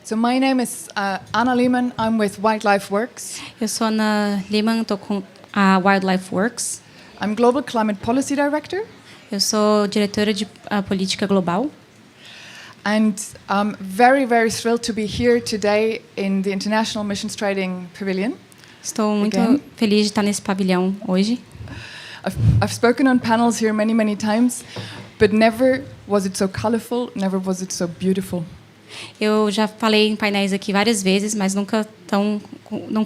So my name is Anna Lehman. I'm with Wildlife Works. Eu sou Ana Lehmann, estou com a Wildlife Works. I'm Global Climate Policy Director. Eu sou diretora de política global. And I'm very, very thrilled to be here today in the International Emissions Trading Pavilion. Estou muito feliz de estar nesse pavilhão hoje. I've spoken on panels here many, many times, but never was it so colorful, never was it so beautiful. Eu já falei em painéis aqui várias vezes, mas nunca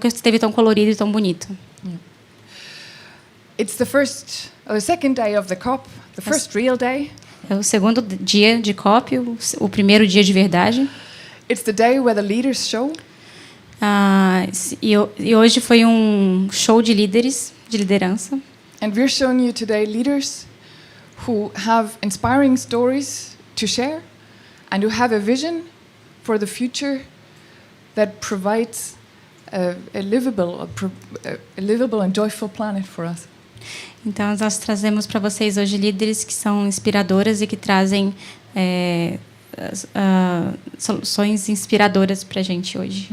esteve tão colorido e tão bonito. Yeah. It's the second day of the COP, the first real day. É o segundo dia de COP, o primeiro dia de verdade. It's the day where the leaders show. E hoje foi um show de líderes, de liderança. And we're showing you today leaders who have inspiring stories to share and who have a vision for the future that provides a livable and joyful planet for us. Então, nós trazemos para vocês hoje líderes que são inspiradoras e que trazem soluções inspiradoras para a gente hoje.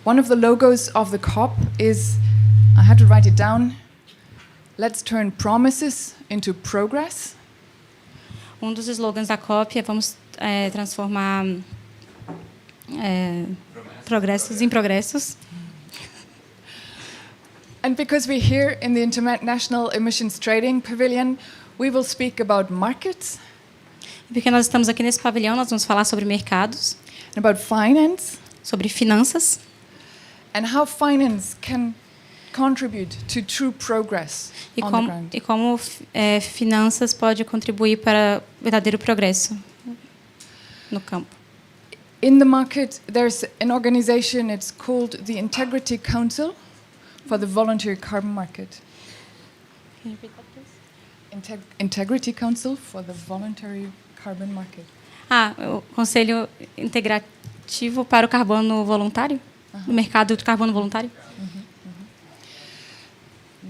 One of the logos of the COP is, I had to write it down, let's turn promises into progress. Um dos slogans da COP é vamos transformar progressos em progressos. And because we're here in the International Emissions Trading Pavilion, we will speak about markets. Porque nós estamos aqui nesse pavilhão, nós vamos falar sobre mercados, and about finance, sobre finanças, and how finance can contribute to true progress on the ground. E como finanças pode contribuir para o verdadeiro progresso no campo. In the market, there's an organization, it's called the Integrity Council for the Voluntary Carbon Market. Can you repeat that, please? Integrity Council for the Voluntary Carbon Market. O Conselho Integrativo para o Carbono Voluntário? O mercado do carbono voluntário?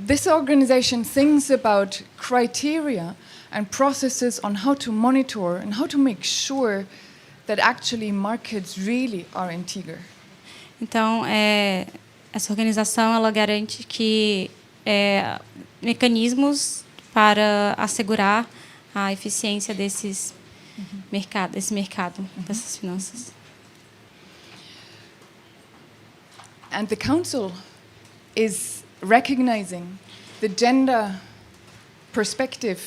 This organization thinks about criteria and processes on how to monitor and how to make sure that actually markets really are integer. Então, essa organização ela garante que mecanismos para assegurar a eficiência desse mercado, dessas finanças. And the council is recognizing the gender perspective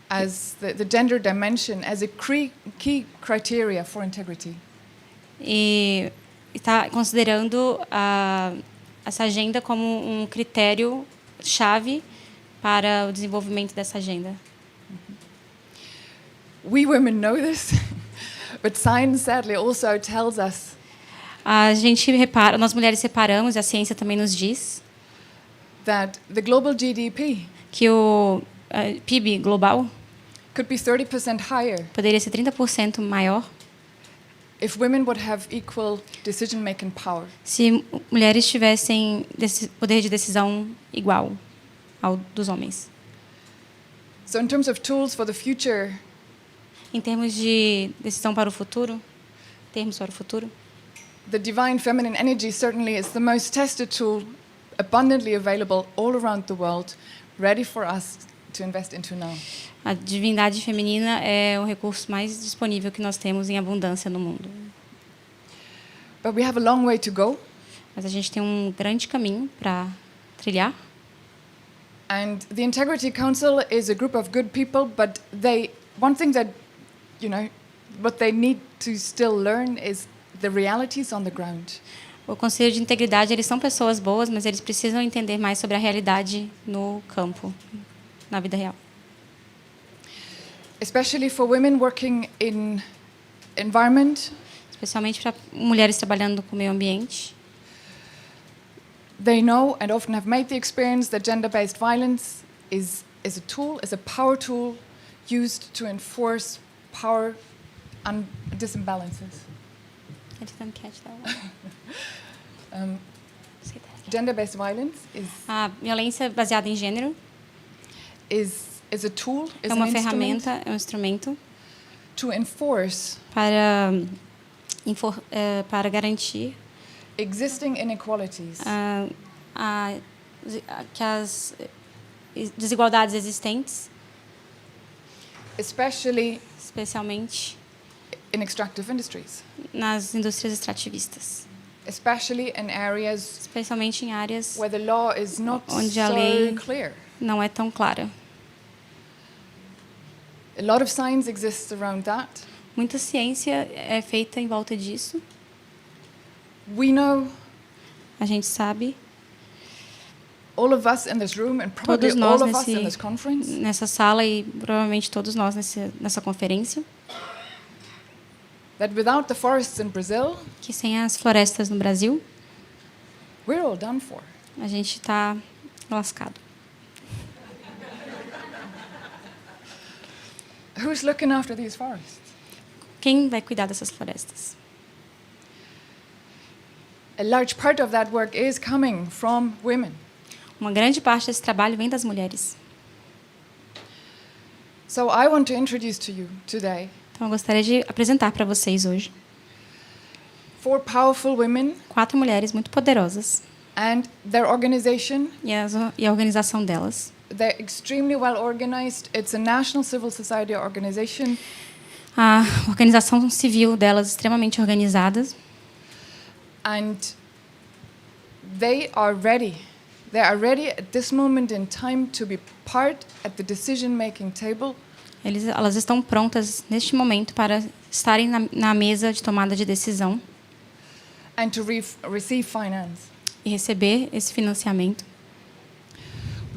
as the gender dimension as a key criteria for integrity. E está considerando essa agenda como um critério chave para o desenvolvimento dessa agenda. We women know this, but science sadly also tells us. A gente repara, nós mulheres reparamos, e a ciência também nos diz, that the global GDP que o PIB global could be 30% higher poderia ser 30% maior if women would have equal decision-making power. Se mulheres tivessem poder de decisão igual ao dos homens. So in terms of tools for the future, em termos de decisão para o futuro, the divine feminine energy certainly is the most tested tool abundantly available all around the world, ready for us to invest into now. A divindade feminina é o recurso mais disponível que nós temos em abundância no mundo. But we have a long way to go. Mas a gente tem um grande caminho para trilhar. And the Integrity Council is a group of good people, but one thing that, what they need to still learn is the realities on the ground. O Conselho de Integridade, eles são pessoas boas, mas eles precisam entender mais sobre a realidade no campo, na vida real. Especially for women working in environment. Especialmente para mulheres trabalhando com o meio ambiente. They know and often have made the experience that gender-based violence is a tool, is a power tool used to enforce power and disimbalances. I didn't catch that one. Gender-based violence is a violência baseada em gênero is a tool, is é uma an ferramenta, é um instrumento to enforce para garantir existing inequalities que as desigualdades existentes, especialmente in extractive industries, nas indústrias extrativistas, especialmente em áreas where the law is not onde a so lei clear. não é tão clara. A lot of science exists around that. Muita ciência é feita em volta disso. We know, a gente sabe, all of us in this room and probably todos nós all of us in this conference, nessa sala e provavelmente todos nós nessa conferência, that without the forests in Brazil, que sem as florestas no Brasil, we're all done for. A gente está lascado. Who's looking after these forests? Quem vai cuidar dessas florestas? A large part of that work is coming from women. Uma grande parte desse trabalho vem das mulheres. So I want to introduce to you today Então eu gostaria de apresentar para vocês hoje 4 powerful women 4 mulheres muito poderosas and their organization. e a organização delas. They're extremely well organized. It's a national civil society organization. A organização civil delas extremamente organizadas. And they are ready. They are ready at this moment in time to be part at the decision-making table. Elas estão prontas neste momento para estarem na mesa de tomada de decisão. And to receive finance. E receber esse financiamento.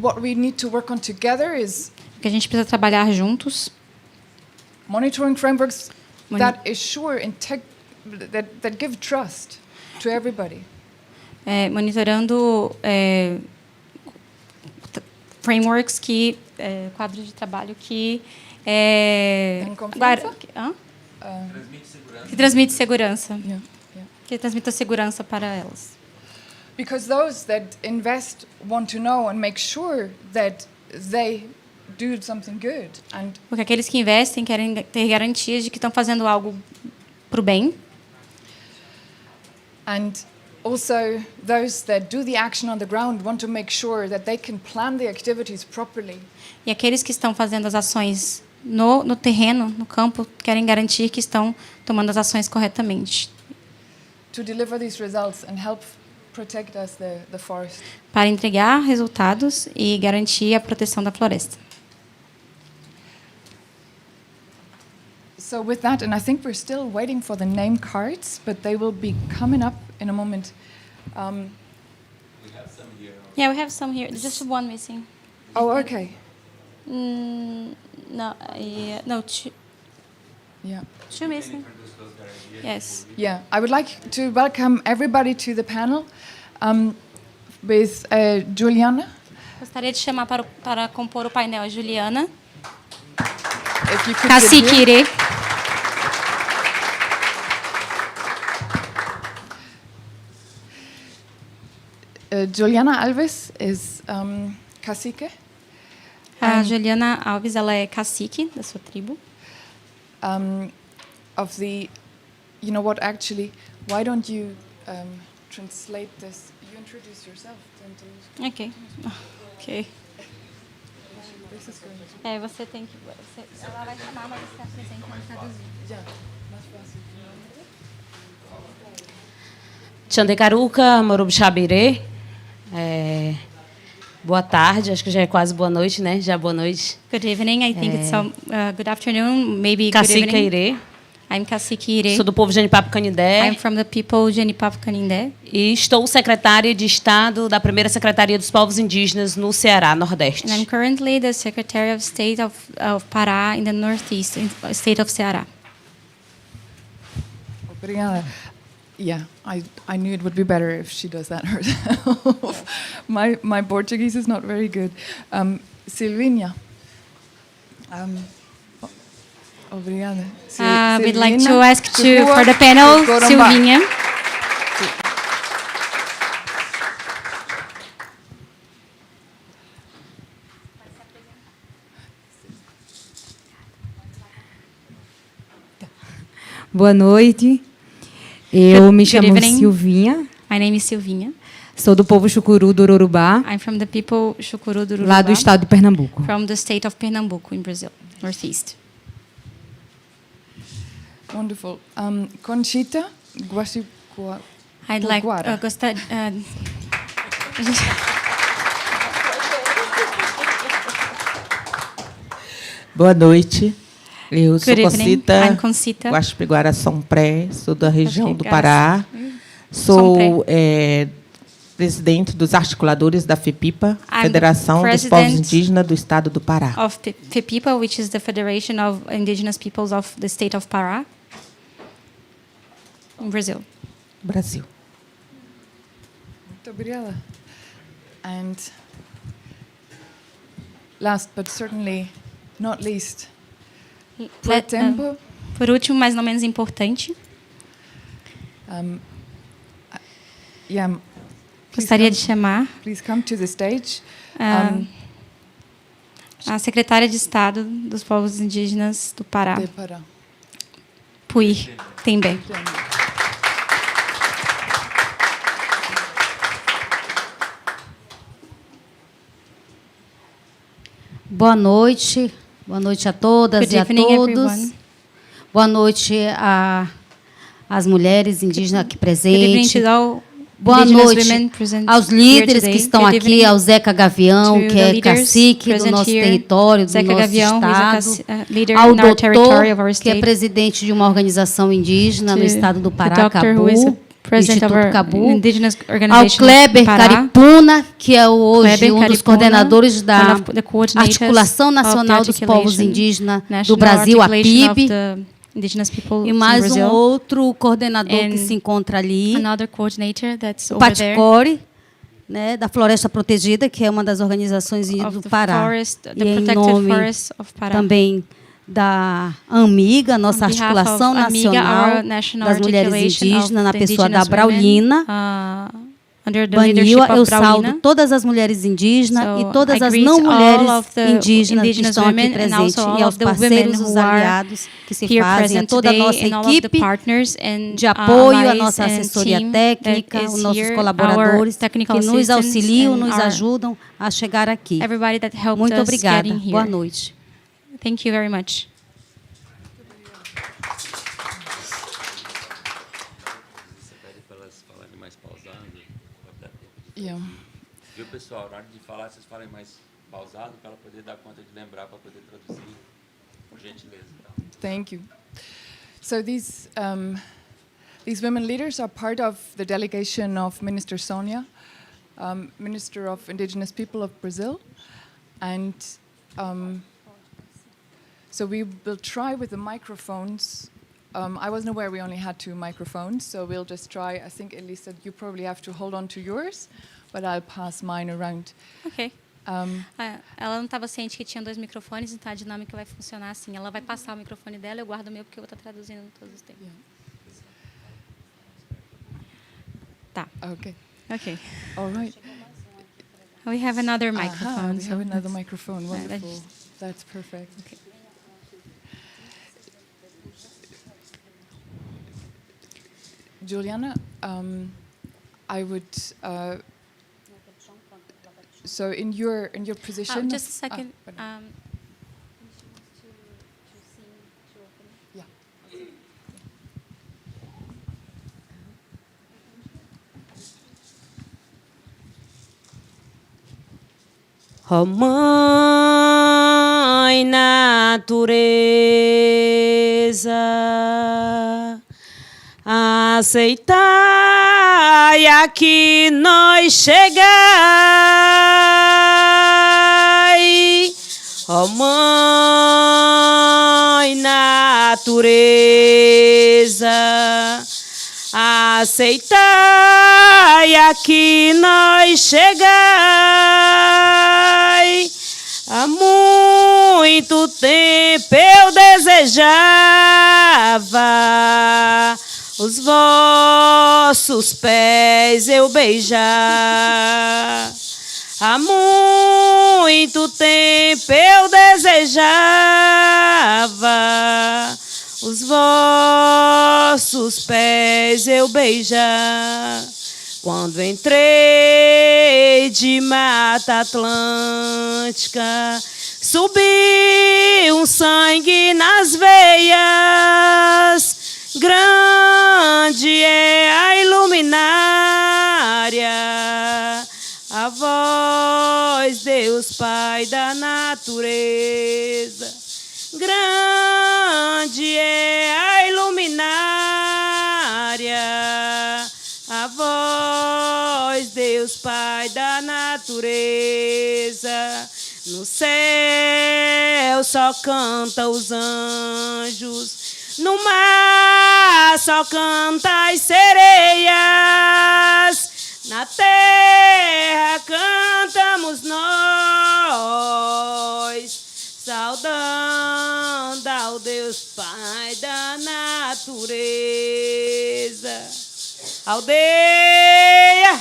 What we need to work on together is o que a gente precisa trabalhar juntos. Monitoring frameworks that assure that give trust to everybody. Monitorando frameworks quadros de trabalho que transmite segurança. Yeah. Que transmita segurança para elas. Because those that invest want to know and make sure that they do something good. Porque aqueles que investem querem ter garantias de que estão fazendo algo para o bem. And also those that do the action on the ground want to make sure that they can plan the activities properly. E aqueles que estão fazendo as ações no terreno, no campo, querem garantir que estão tomando as ações corretamente. To deliver these results and help protect us the forest. Para entregar resultados e garantir a proteção da floresta. So with that, and I think we're still waiting for the name cards, but they will be coming up in a moment. We have some here. Yeah, we have some here. There's just one missing. Oh, okay. No, two. Yeah. Two missing. Yes. Yeah, I would like to welcome everybody to the panel with Juliana. Gostaria de chamar para compor o painel a Juliana. If you could Cacique Irê. Juliana Alves is cacique. A Juliana Alves, ela é cacique da sua tribo. Of the, you know what? Actually, why don't you translate this? You introduce yourself. Ok. Ok. This is going to... Você tem que... ela vai chamar, mas você apresenta e traduzir. Yeah, mais fácil. Tchandekaruka, Morubixabirê. Boa tarde, acho que já é quase boa noite, né? Já boa noite. Good evening, I think it's good afternoon, maybe good Cacique evening. Irê. I'm Cacique Irê. Sou do povo Genipapo Canindé. I'm from the people Genipapo Canindé. E estou secretária de Estado da primeira Secretaria dos Povos Indígenas no Ceará, Nordeste. And I'm currently the Secretary of State of Pará in the Northeast, state of Ceará. Obrigada. Yeah, I knew it would be better if she does that herself. My Portuguese is not very good. Silvinha. Obrigada. We'd like to ask for the panel, Silvinha. Boa noite. Eu me Good chamo evening. Silvinha. My name is Silvinha. Sou do povo Chucuru do Urubá, I'm from the people Chucuru do lá do estado de Pernambuco. from the state of Pernambuco in Brazil, northeast. Wonderful. Conchita I'd like Guara. Boa noite. Eu sou Good evening. Concita I'm Concita. Guaxupiguara Sompré, sou da região do Guaxupiguara Pará. Sou presidente dos articuladores da FEPIPA, I'm Federação the dos Povos president Indígenas do Estado do Pará. Of FEPIPA, which is the Federation of Indigenous Peoples of the state of Pará, in Brazil. Brasil. Muito obrigada. And last but certainly not least, por tempo, Por último, mas não menos importante, yeah, gostaria de chamar please come to the stage. a secretária de Estado dos Povos Indígenas do Pará, De Pará. Pui Tembe. Boa noite a todas Good e a evening, todos. everyone. Boa noite às mulheres indígenas aqui Good evening presentes. to all Boa Indigenous noite women present aos here líderes today. que estão Good aqui, evening ao Zeca Gavião, to que the é leaders cacique do present nosso here. território, do Zeca nosso Gavião, who is a estado, leader ao in our territory of doutor, our que é state. presidente de uma organização indígena no To estado do the Pará, doctor, who is Cabu, the president of Instituto our Cabu, indigenous ao organization Kleber in Pará. Caripuna, que é hoje Kleber um dos Caripuna, coordenadores da one of the coordinators Articulação of the Nacional dos Povos Articulation Indígenas do National Brasil, a Articulation of PIB, the Indigenous Peoples e in mais um Brazil. outro coordenador que And se encontra ali, Another coordinator that's o over there Paticore, né, da Floresta Protegida, que é uma das organizações indígenas of do the Pará. forest, the E em protected nome forest of Pará. também da AMIGA, nossa On behalf Articulação of Amiga, Nacional our national das Mulheres articulation Indígenas, of na the pessoa da indigenous Braulina. women, under the Baniwa, leadership eu of saldo Braulina. todas as mulheres indígenas So, e todas I as greet não all mulheres of the indígenas que indigenous estão aqui women and presentes also all e aos of the women parceiros, os who are aliados que se here fazem, a present toda a today nossa and all of the equipe partners and de apoio, a allies nossa and assessoria team técnica, that os is nossos here, colaboradores our technical que nos assistants auxiliam, and nos our- ajudam a chegar aqui. everybody that helped Muito us obrigada. getting here. Boa noite. Thank you very much. Você pede para elas falarem mais pausado? Vai dar tempo. Yeah. Viu, pessoal? Na hora de falar, vocês falem mais pausado para ela poder dar conta de lembrar, para poder traduzir, por gentileza. Thank you. So these women leaders are part of the delegation of Minister Sonia, Minister of Indigenous People of Brazil, and so we will try with the microphones. I wasn't aware we only had 2 microphones, so we'll just try. I think Elisa, you probably have to hold on to yours, but I'll pass mine around. Ok. Ela não estava ciente que tinha 2 microfones, então a dinâmica vai funcionar assim. Ela vai passar o microfone dela, eu guardo o meu porque eu vou estar traduzindo todos os tempos. Tá. Okay. Ok. All right. We have another Aha, microphone. we so have another that's- microphone. that's- Wonderful. That's perfect. Juliana, I would. So in your position. just a second. Pardon. Yeah. Ó Mãe Natureza, aceitai aqui nós chegai. Ó Mãe Natureza, aceitai aqui nós chegai. Há muito tempo eu desejava os vossos pés eu beijar. Há muito tempo eu desejava os vossos pés eu beijar. Quando entrei de Mata Atlântica, subiu um sangue nas veias. Grande é a iluminária, a voz, Deus Pai da natureza. Grande é a iluminária, a voz, Deus Pai da natureza. No céu só canta os anjos, no mar só canta as sereias, na terra cantamos nós, saudando ao Deus Pai da natureza. Aldeia!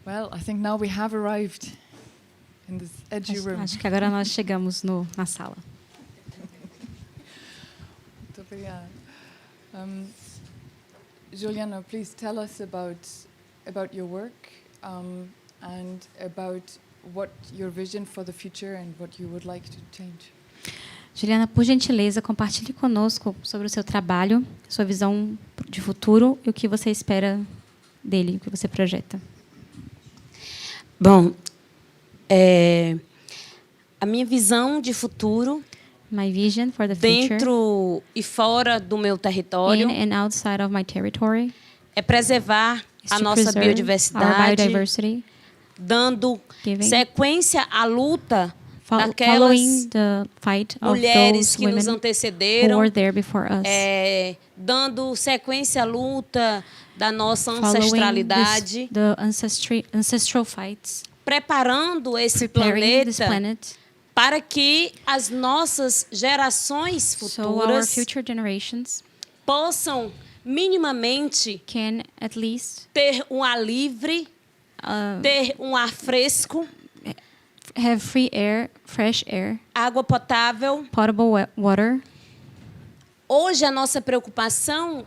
Well, I think now we have arrived in this edgy room. Acho que agora nós chegamos na sala. Muito obrigada. Juliana, please tell us about your work and about what your vision for the future and what you would like to change. Juliana, por gentileza, compartilhe conosco sobre o seu trabalho, sua visão de futuro e o que você espera dele, o que você projeta. Bom, a minha visão de futuro, My vision for the future, dentro e fora do meu território, in and outside of my territory, é preservar is a to nossa preserve our biodiversidade, biodiversity, dando giving, sequência à luta following daquelas the fight of mulheres those que nos women who antecederam, were there before us, dando sequência à luta da nossa following ancestralidade, the ancestral fights, preparando esse preparing this planeta planet para que as nossas gerações so our futuras future generations possam minimamente can at least ter um ar livre, ter um ar fresco, have free air, fresh air, água potável. potable water. Hoje a nossa preocupação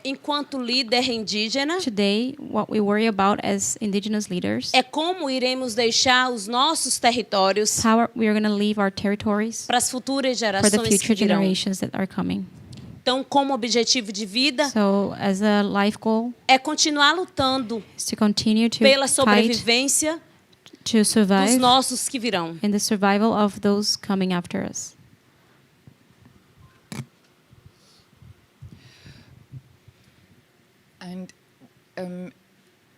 enquanto líder indígena Today, what we worry about as indigenous leaders, é como iremos deixar os nossos territórios how we are going to leave our territories para as futuras for the gerações que future virão. generations that are coming. Então, como objetivo de vida, So, as a life goal, é continuar lutando is to continue to pela fight sobrevivência to dos survive nossos que virão. and the survival of those coming after us. And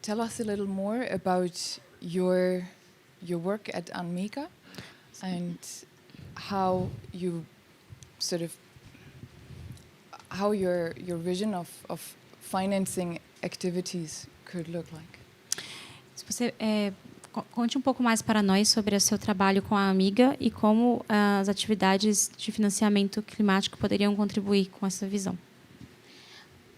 tell us a little more about your work at Anmika and how you sort of how your vision of financing activities could look like. Se você conte um pouco mais para nós sobre o seu trabalho com a Amiga e como as atividades de financiamento climático poderiam contribuir com essa visão.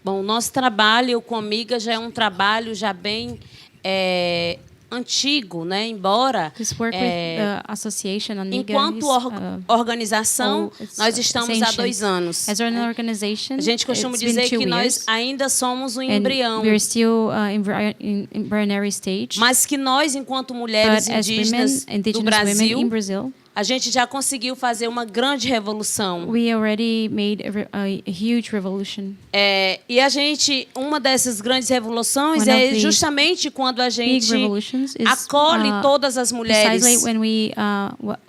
Bom, o nosso trabalho com a Amiga já é um trabalho já bem antigo, né? Embora This work with the association Amiga enquanto organização nós estamos há 2 anos. As an organization, A gente costuma it's been dizer 2 que nós years, ainda somos um and embrião, we're still in embryonic stage. mas que nós, enquanto mulheres But as indígenas women, do indigenous women in Brasil, Brazil, a gente já conseguiu fazer uma grande revolução. we already made a huge revolution. E a gente, uma dessas grandes revoluções One of é the justamente quando a Big gente revolutions is acolhe todas as mulheres precisely when we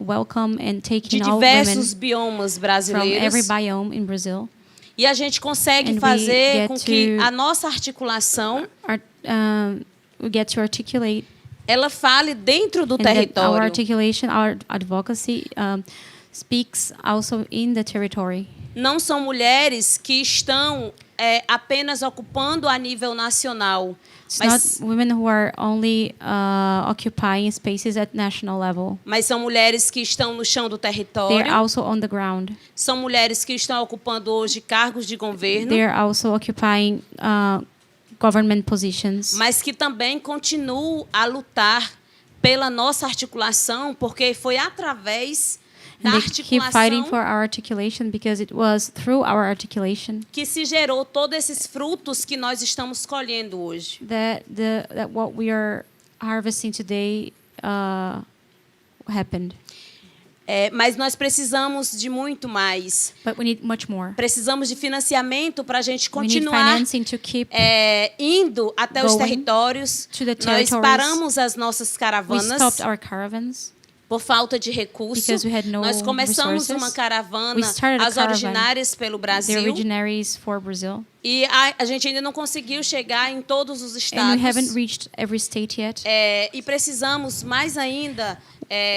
welcome and take de in all diversos women biomas from brasileiros. every biome in Brazil. E a gente consegue And we fazer get com que to- a nossa articulação We get to articulate ela fale dentro do and that our território. articulation, our advocacy speaks also in the territory. Não são mulheres que estão apenas ocupando a nível nacional, It's mas, not women who are only occupying spaces at national level. mas são mulheres que estão no chão do They're território, also on the ground. são mulheres que estão ocupando hoje cargos de governo, They're also occupying government positions. mas que também continuo a lutar pela nossa articulação, porque foi através da And they keep fighting for articulação our articulation because it was through our articulation que se gerou todos esses frutos que nós estamos colhendo hoje. that what we are harvesting today happened. Mas nós precisamos de muito mais. But we need much more. Precisamos de financiamento para a gente We need continuar financing to keep indo até os going territórios. to the Nós territories. paramos as nossas We caravanas stopped our caravans por falta de recursos. because we had no Nós começamos resources. uma caravana, We started a as caravan, originárias pelo the Brasil. originaries for Brazil. E a gente ainda não conseguiu chegar em todos os And we estados. haven't reached every state yet. E precisamos mais ainda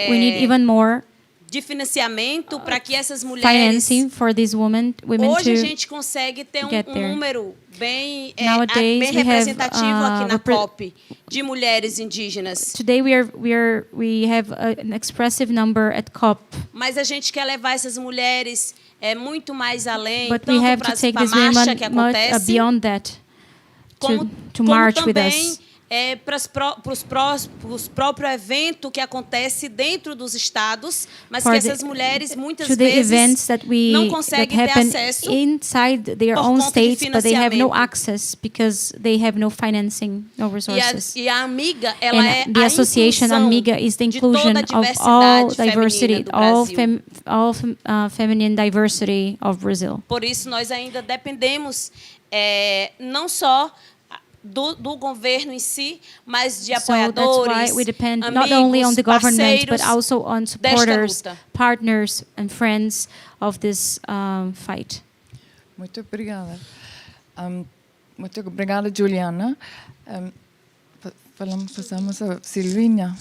We need even more de financiamento para que essas mulheres... financing for these women Hoje a to gente consegue ter get um there. número bem, Nowadays, bem we have, representativo aqui na repre- COP de mulheres indígenas. Today we have an expressive number at COP, Mas a gente quer levar essas mulheres muito mais além, but we tanto have para to take a these marcha women que much acontece, beyond that como to march with também us. para os próprios eventos que acontece dentro dos estados, mas For que the- essas mulheres muitas to the vezes events that não that conseguem ter happen acesso inside their por own conta de states, but they have no financiamento. access because they have no financing, no resources. E a Amiga, ela And é the a association inclusão Amiga is the de toda inclusion a of all diversidade diversity, feminina do all Brasil. feminine diversity of Brazil. Por isso, nós ainda dependemos não só do governo em si, mas de So that's apoiadores, why we depend amigos, not only on the government, but parceiros also on desta supporters, luta. partners, and friends of this fight. Muito obrigada. Muito obrigada, Juliana. Passamos a Silvina.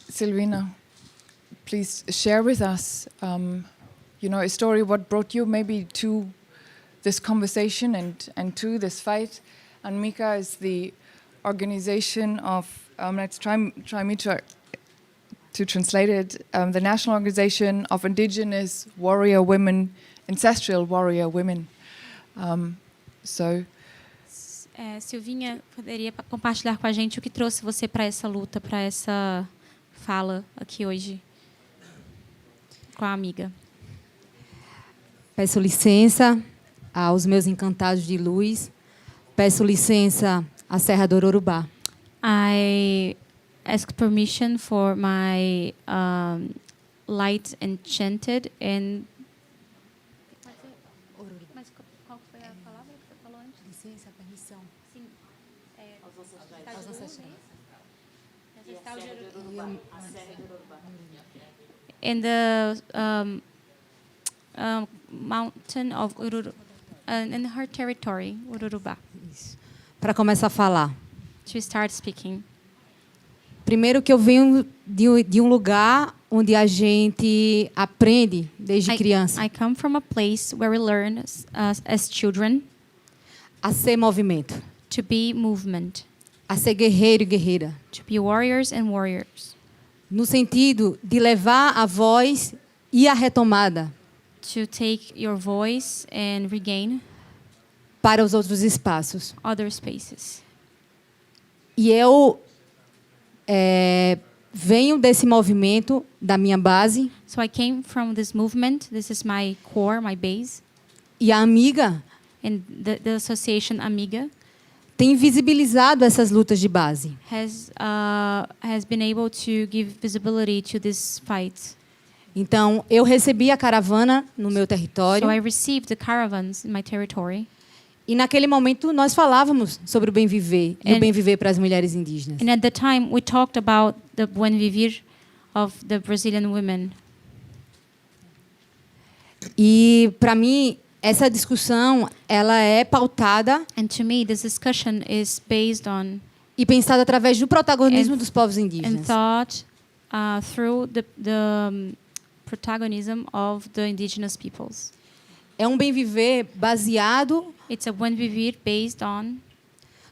Silvina, please share with us, a story what brought you maybe to this conversation and to this fight. And Mika is the organization of, let's try me to translate it, the National Organization of Indigenous Warrior Women, Ancestral Warrior Women. Silvinha, poderia compartilhar com a gente o que trouxe você para essa luta, para essa fala aqui hoje com a amiga? Peço licença aos meus encantados de luz. Peço licença à Serra do Ororubá. I ask permission for my light enchanted and... Mas qual foi a palavra que você falou antes? Licença, permissão. Sim. Aos ancestrais. In the mountain of Ururu, in her territory, Ururubá. Para começar a falar. To start speaking. Primeiro que eu venho de um lugar onde a gente aprende desde criança I come from a place where we learn as children a ser movimento, to be movement, a ser guerreiro e guerreira, to be warriors and warriors, no sentido de levar a voz e a retomada to take your voice and regain para os outros espaços. other spaces. E eu venho desse movimento da minha base So I came from this movement. This is my core, my base, e a amiga and the association Amiga tem visibilizado essas lutas de base. has been able to give visibility to this fight. Então, eu recebi a caravana no meu território. So I received the caravans in my territory. E naquele momento nós falávamos sobre o bem viver e o And- bem viver para as mulheres indígenas. And at the time, we talked about the buen vivir of the Brazilian women. E para mim essa discussão ela é pautada And to me, this discussion is based on e pensada através do protagonismo And- dos povos and indígenas. thought through the protagonism of the indigenous peoples. É um bem viver baseado It's a buen vivir based on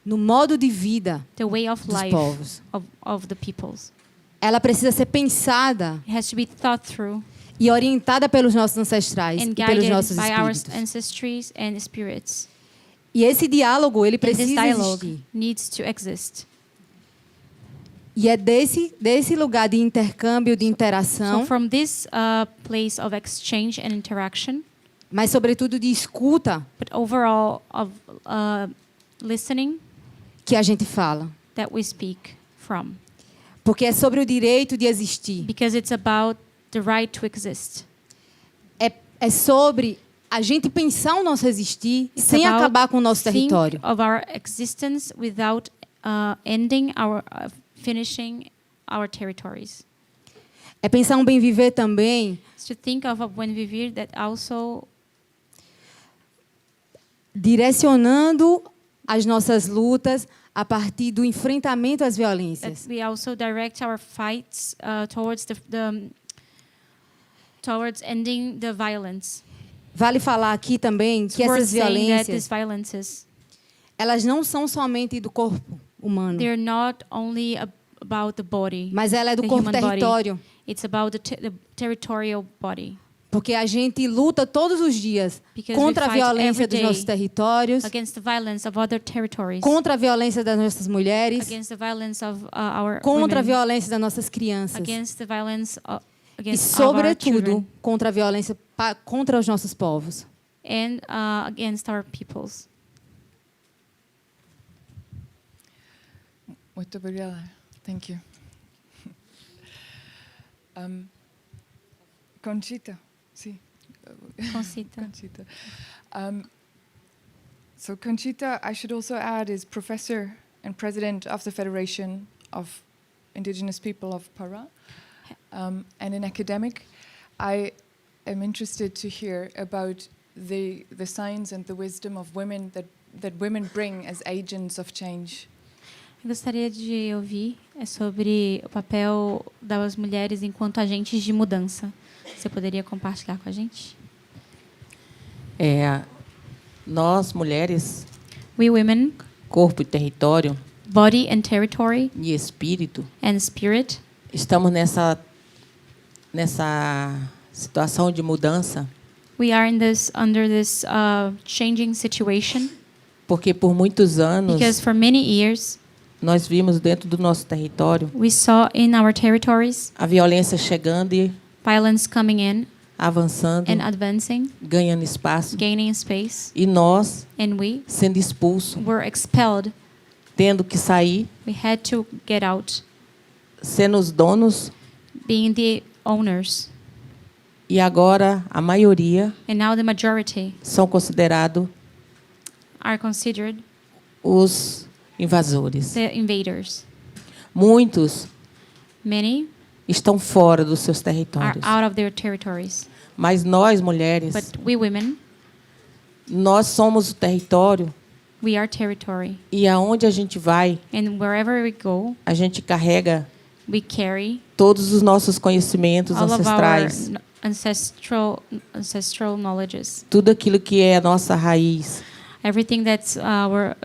no modo de vida the way of dos life povos. of the peoples. Ela precisa ser pensada It has to be thought through e orientada pelos nossos ancestrais and e pelos guided nossos by our espíritos. ancestries and spirits. E esse diálogo, ele And this precisa dialogue existir. needs to exist. E é desse lugar de intercâmbio, de interação, So from this place of exchange and interaction, mas sobretudo de escuta, but overall of listening, que a gente fala. that we speak from. Porque é sobre o direito de existir. Because it's about the right to exist. É sobre a gente pensar o nosso existir It's sem about acabar com o nosso think território. of our existence without ending our finishing our territories. É pensar um bem viver também It's to think of a buen vivir that also direcionando as nossas lutas a partir do enfrentamento às that violências. we also direct our fights towards towards ending the violence. Vale falar aqui também It's que worth essas saying that these violências, violences, elas não são somente do corpo humano, they're not only about the body, mas ela é do the corpo human body. território. It's about the territorial body. Porque a gente luta todos os dias Because contra a we fight violência every dos day nossos territórios, against the violence of other territories, contra a violência das nossas mulheres, against the violence of our contra a women, violência das nossas crianças. against the violence E, against our sobretudo, children, contra a violência contra os nossos povos. and against our peoples. Muito obrigada. Thank you. Conchita. Sí. Concita. Conchita. So Conchita, I should also add, is professor and president of the Federation of Indigenous People of Para, and an academic. I am interested to hear about the signs and the wisdom of women that women bring as agents of change. Eu gostaria de ouvir sobre o papel das mulheres enquanto agentes de mudança. Você poderia compartilhar com a gente? Nós, mulheres, We women, corpo e território body and territory e espírito, and spirit, estamos nessa situação de mudança, we are under this changing situation porque por muitos anos because for many years nós vimos dentro do nosso território we saw in our territories a violência chegando e violence coming in avançando, and advancing, ganhando espaço, gaining space, e nós and we sendo expulsos, were expelled. tendo que sair, We had to get out, sendo os donos, being the owners. e agora a maioria And now the majority são considerados are considered os invasores. the invaders. Muitos Many estão fora dos seus are territórios. out of their territories. Mas nós, mulheres, But we women, nós somos o território, we are territory. e aonde a gente vai, And wherever we go, a gente carrega we carry todos os nossos conhecimentos all of our ancestrais, ancestral knowledges. tudo aquilo que é a nossa raiz, Everything that's our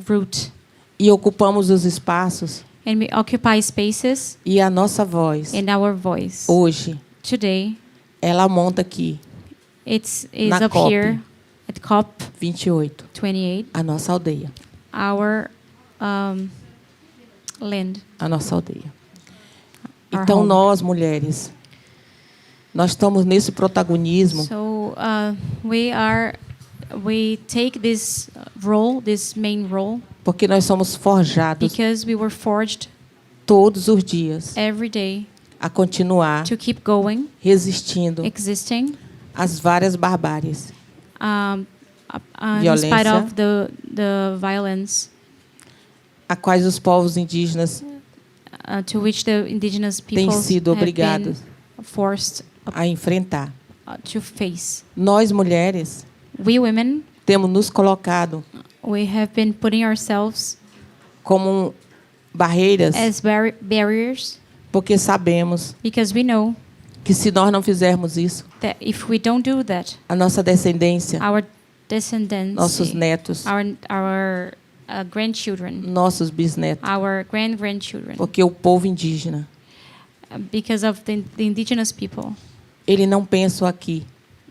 root. e ocupamos os espaços, And we occupy spaces, e a nossa voz, and our voice. hoje, Today, ela monta aqui, is Na up COP. here at COP 28, 28, a nossa aldeia, our land. a nossa aldeia. Our Então home. nós, mulheres, nós estamos nesse protagonismo So we take this role, this main role, porque nós somos forjados because we were forged todos os dias every day a continuar to keep going, resistindo existing, às várias barbáries, in spite Violência. of the violence a quais os povos indígenas to which the indigenous têm peoples sido have been obrigados forced a enfrentar. to face. Nós, mulheres, We women, temos nos colocado we have been putting ourselves como barreiras, as barriers porque sabemos because we know que se nós não fizermos isso, that if we don't do that, a nossa descendência, our descendants, nossos netos, our grandchildren, nossos bisnetos, our grandchildren, porque o povo indígena, because of the indigenous people, ele não pensa o aqui,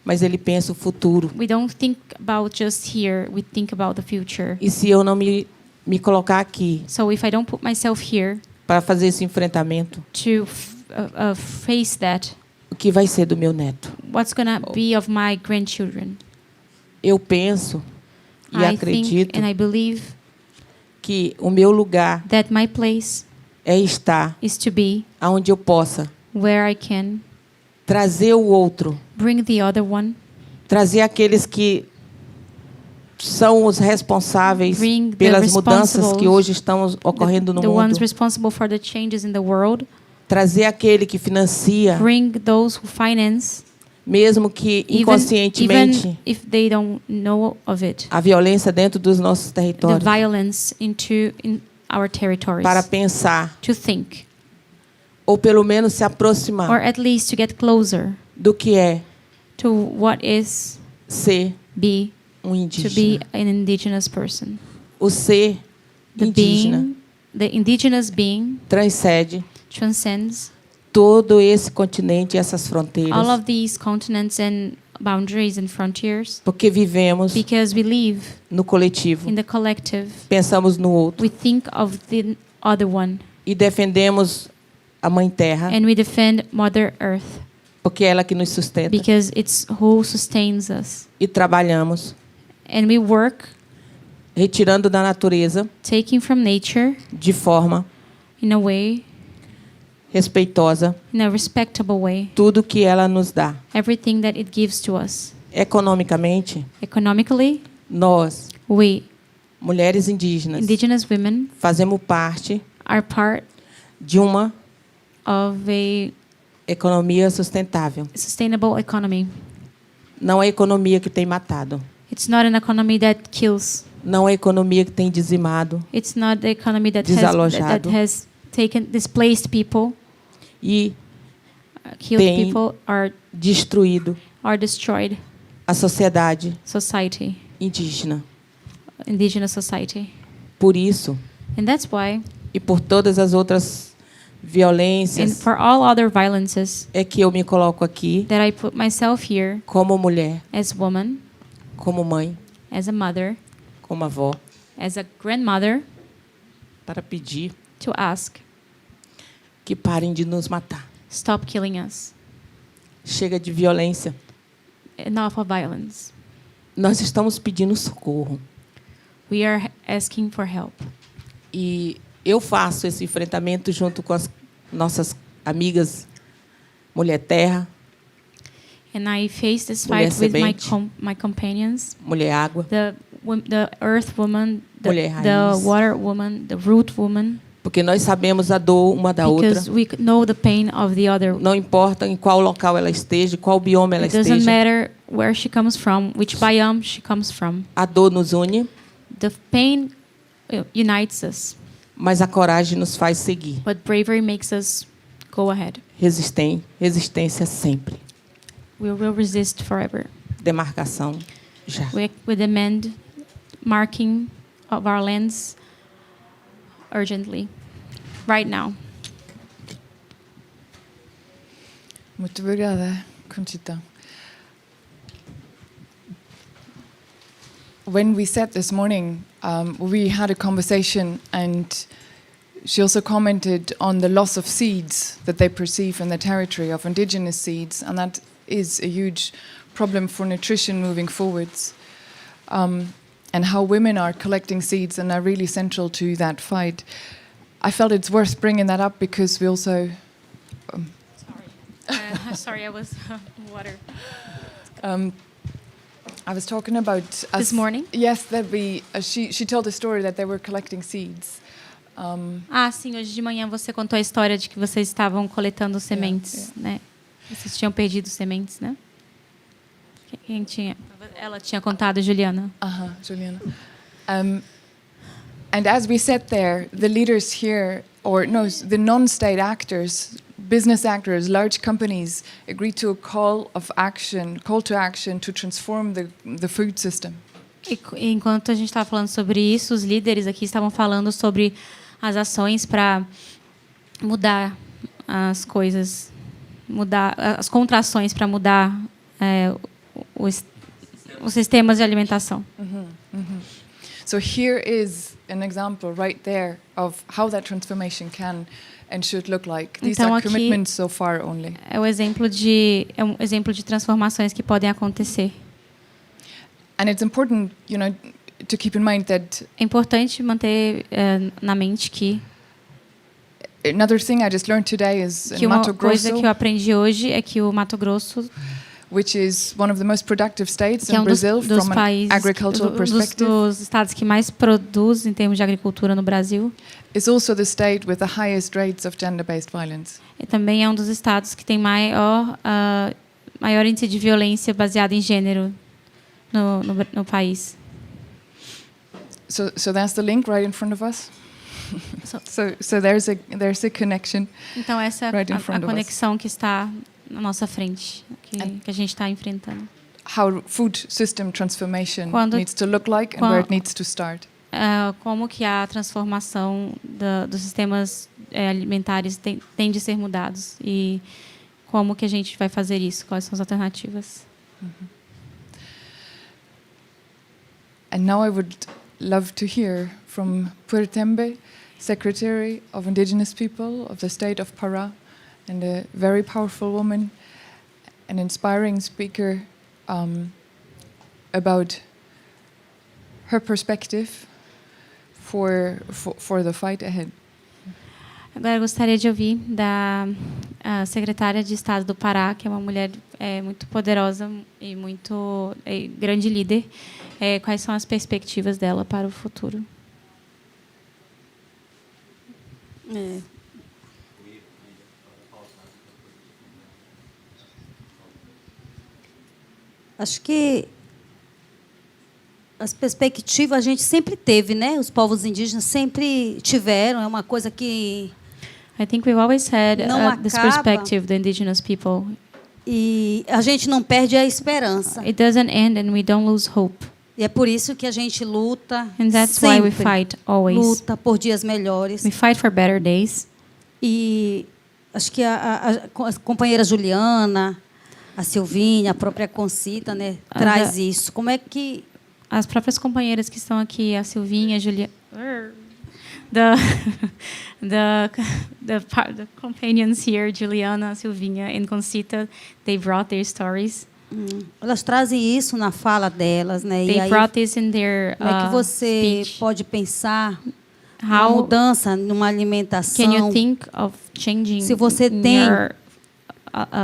mas ele pensa o futuro. We don't think about just here, we think about the future. E se eu não me colocar aqui So if I don't put myself here para fazer esse enfrentamento, to face that, o que vai ser do meu neto? what's going to be of my grandchildren? Eu penso e I acredito think and I believe que o meu lugar that my place é estar is to be onde eu possa where I can trazer o outro, bring the other one, trazer aqueles que são os responsáveis Bring the pelas mudanças que responsibles, hoje estão ocorrendo no the ones mundo, responsible for the changes in the world, trazer aquele que financia, bring those who finance, mesmo que even inconscientemente, if they don't know of it, a violência dentro dos nossos the territórios, violence in our territories, para pensar, to think, ou pelo menos se or aproximar at least to get closer do que é to what is ser be um to be indígena. an indigenous person. O ser The indígena being, the indigenous being transcende transcends todo esse continente e essas fronteiras, all of these continents and boundaries and frontiers, porque vivemos because we live no coletivo, in the collective. pensamos no outro We think of the other one, e defendemos a Mãe Terra, and we defend Mother Earth porque é ela que nos sustenta, because it's who sustains us. e trabalhamos And we work retirando da natureza taking from nature de forma in a way, respeitosa in a respectable way, tudo que ela nos dá. everything that it gives to us. Economicamente, Economically, nós, we, mulheres indígenas, indigenous women, fazemos parte are part de uma of a economia sustentável. sustainable economy. Não é a economia que tem matado. It's not an economy that kills. Não é a economia que tem dizimado It's not the economy that Desalojado. has displaced people, e killed Tem people, or destruído destroyed a sociedade society, indígena. indigenous society. Por isso, And that's why, e por todas as outras and violências, for all other violences, é que eu me coloco aqui that I put myself here como mulher, as woman, como mãe, as a mother, como avó, as a grandmother, para pedir to ask, que parem de nos matar. stop killing us. Chega de violência. Enough of violence. Nós estamos pedindo socorro. We are asking for help. E eu faço esse enfrentamento junto com as nossas amigas Mulher Terra, And I face this Mulher fight with semente. my companions, Mulher Água, the earth woman, Mulher the raiz. water woman, the root woman, porque nós sabemos a dor uma da outra. because we know the pain of the other. Não importa em qual local ela esteja, qual bioma ela It doesn't esteja, matter where she comes from, which biome she comes from. a dor nos une, The pain unites us, mas a coragem nos faz seguir. but bravery makes us go ahead. Resistência sempre. We will resist forever. Demarcação já. We demand marking of our lands urgently, right now. Muito obrigada, Conchita. When we sat this morning, we had a conversation, and she also commented on the loss of seeds that they perceive in the territory of indigenous seeds, and that is a huge problem for nutrition moving forwards. And how women are collecting seeds and are really central to that fight. I felt it's worth bringing that up because we also... Sorry, I was water. I was talking about... This morning? Yes, that we... she told a story that they were collecting seeds. Sim, hoje de manhã você contou a história de que vocês estavam coletando sementes, né? Vocês tinham perdido sementes, né? Quem tinha? Ela tinha contado, Juliana. Juliana. And as we sat there, the leaders here, the non-state actors, business actors, large companies, agreed to a call to action to transform the food system. E enquanto a gente estava falando sobre isso, os líderes aqui estavam falando sobre as ações para mudar as coisas mudar as contrações para mudar os sistemas de alimentação. So here is an example right there of how that transformation can and should look like. These Então, are aqui commitments so far only. É um exemplo de transformações que podem acontecer. And it's important, to keep in mind that É importante manter na mente que another thing I just learned today is in uma Mato coisa Grosso, que eu aprendi hoje é que o Mato Grosso, which is one of the most productive states que é in dos Brazil from an países, agricultural perspective, dos estados que mais produz em termos de agricultura no Brasil, is also the state with the highest rates of gender-based violence. e também é um dos estados que tem maior índice de violência baseada em gênero no país. So that's the link right in front of us. So there's a connection. Então essa é Right in front a of us. conexão que está na nossa frente, que a gente está enfrentando. How food system transformation Quando- needs to look like and where it needs to start. Como que a transformação dos sistemas alimentares tem de ser mudados e como que a gente vai fazer isso, quais são as alternativas. And now I would love to hear from Puertembe, Secretary of Indigenous People of the state of Pará, and a very powerful woman, an inspiring speaker about her perspective for the fight ahead. Agora eu gostaria de ouvir da secretária de Estado do Pará, que é uma mulher muito poderosa e muito grande líder. Quais são as perspectivas dela para o futuro? Acho que as perspectivas a gente sempre teve, né? Os povos indígenas sempre tiveram. É uma coisa que I think we've always had Não this acaba. perspective, the indigenous people. e a gente não perde a esperança. It doesn't end and we don't lose hope. E é por isso que a gente luta And that's why we sempre. fight always. Luta por dias melhores. We fight for better days. E acho que a companheira Juliana, a Silvinha, a própria Concita, né, traz isso. Como é que As próprias companheiras que estão aqui, a Silvinha, a Juliana, the companions here, Juliana, Silvinha, and Concita, they brought their stories. elas trazem isso na fala delas, né? They E aí, brought this in their como é que você speech. pode pensar uma How mudança numa alimentação? can you think of changing Se você in tem your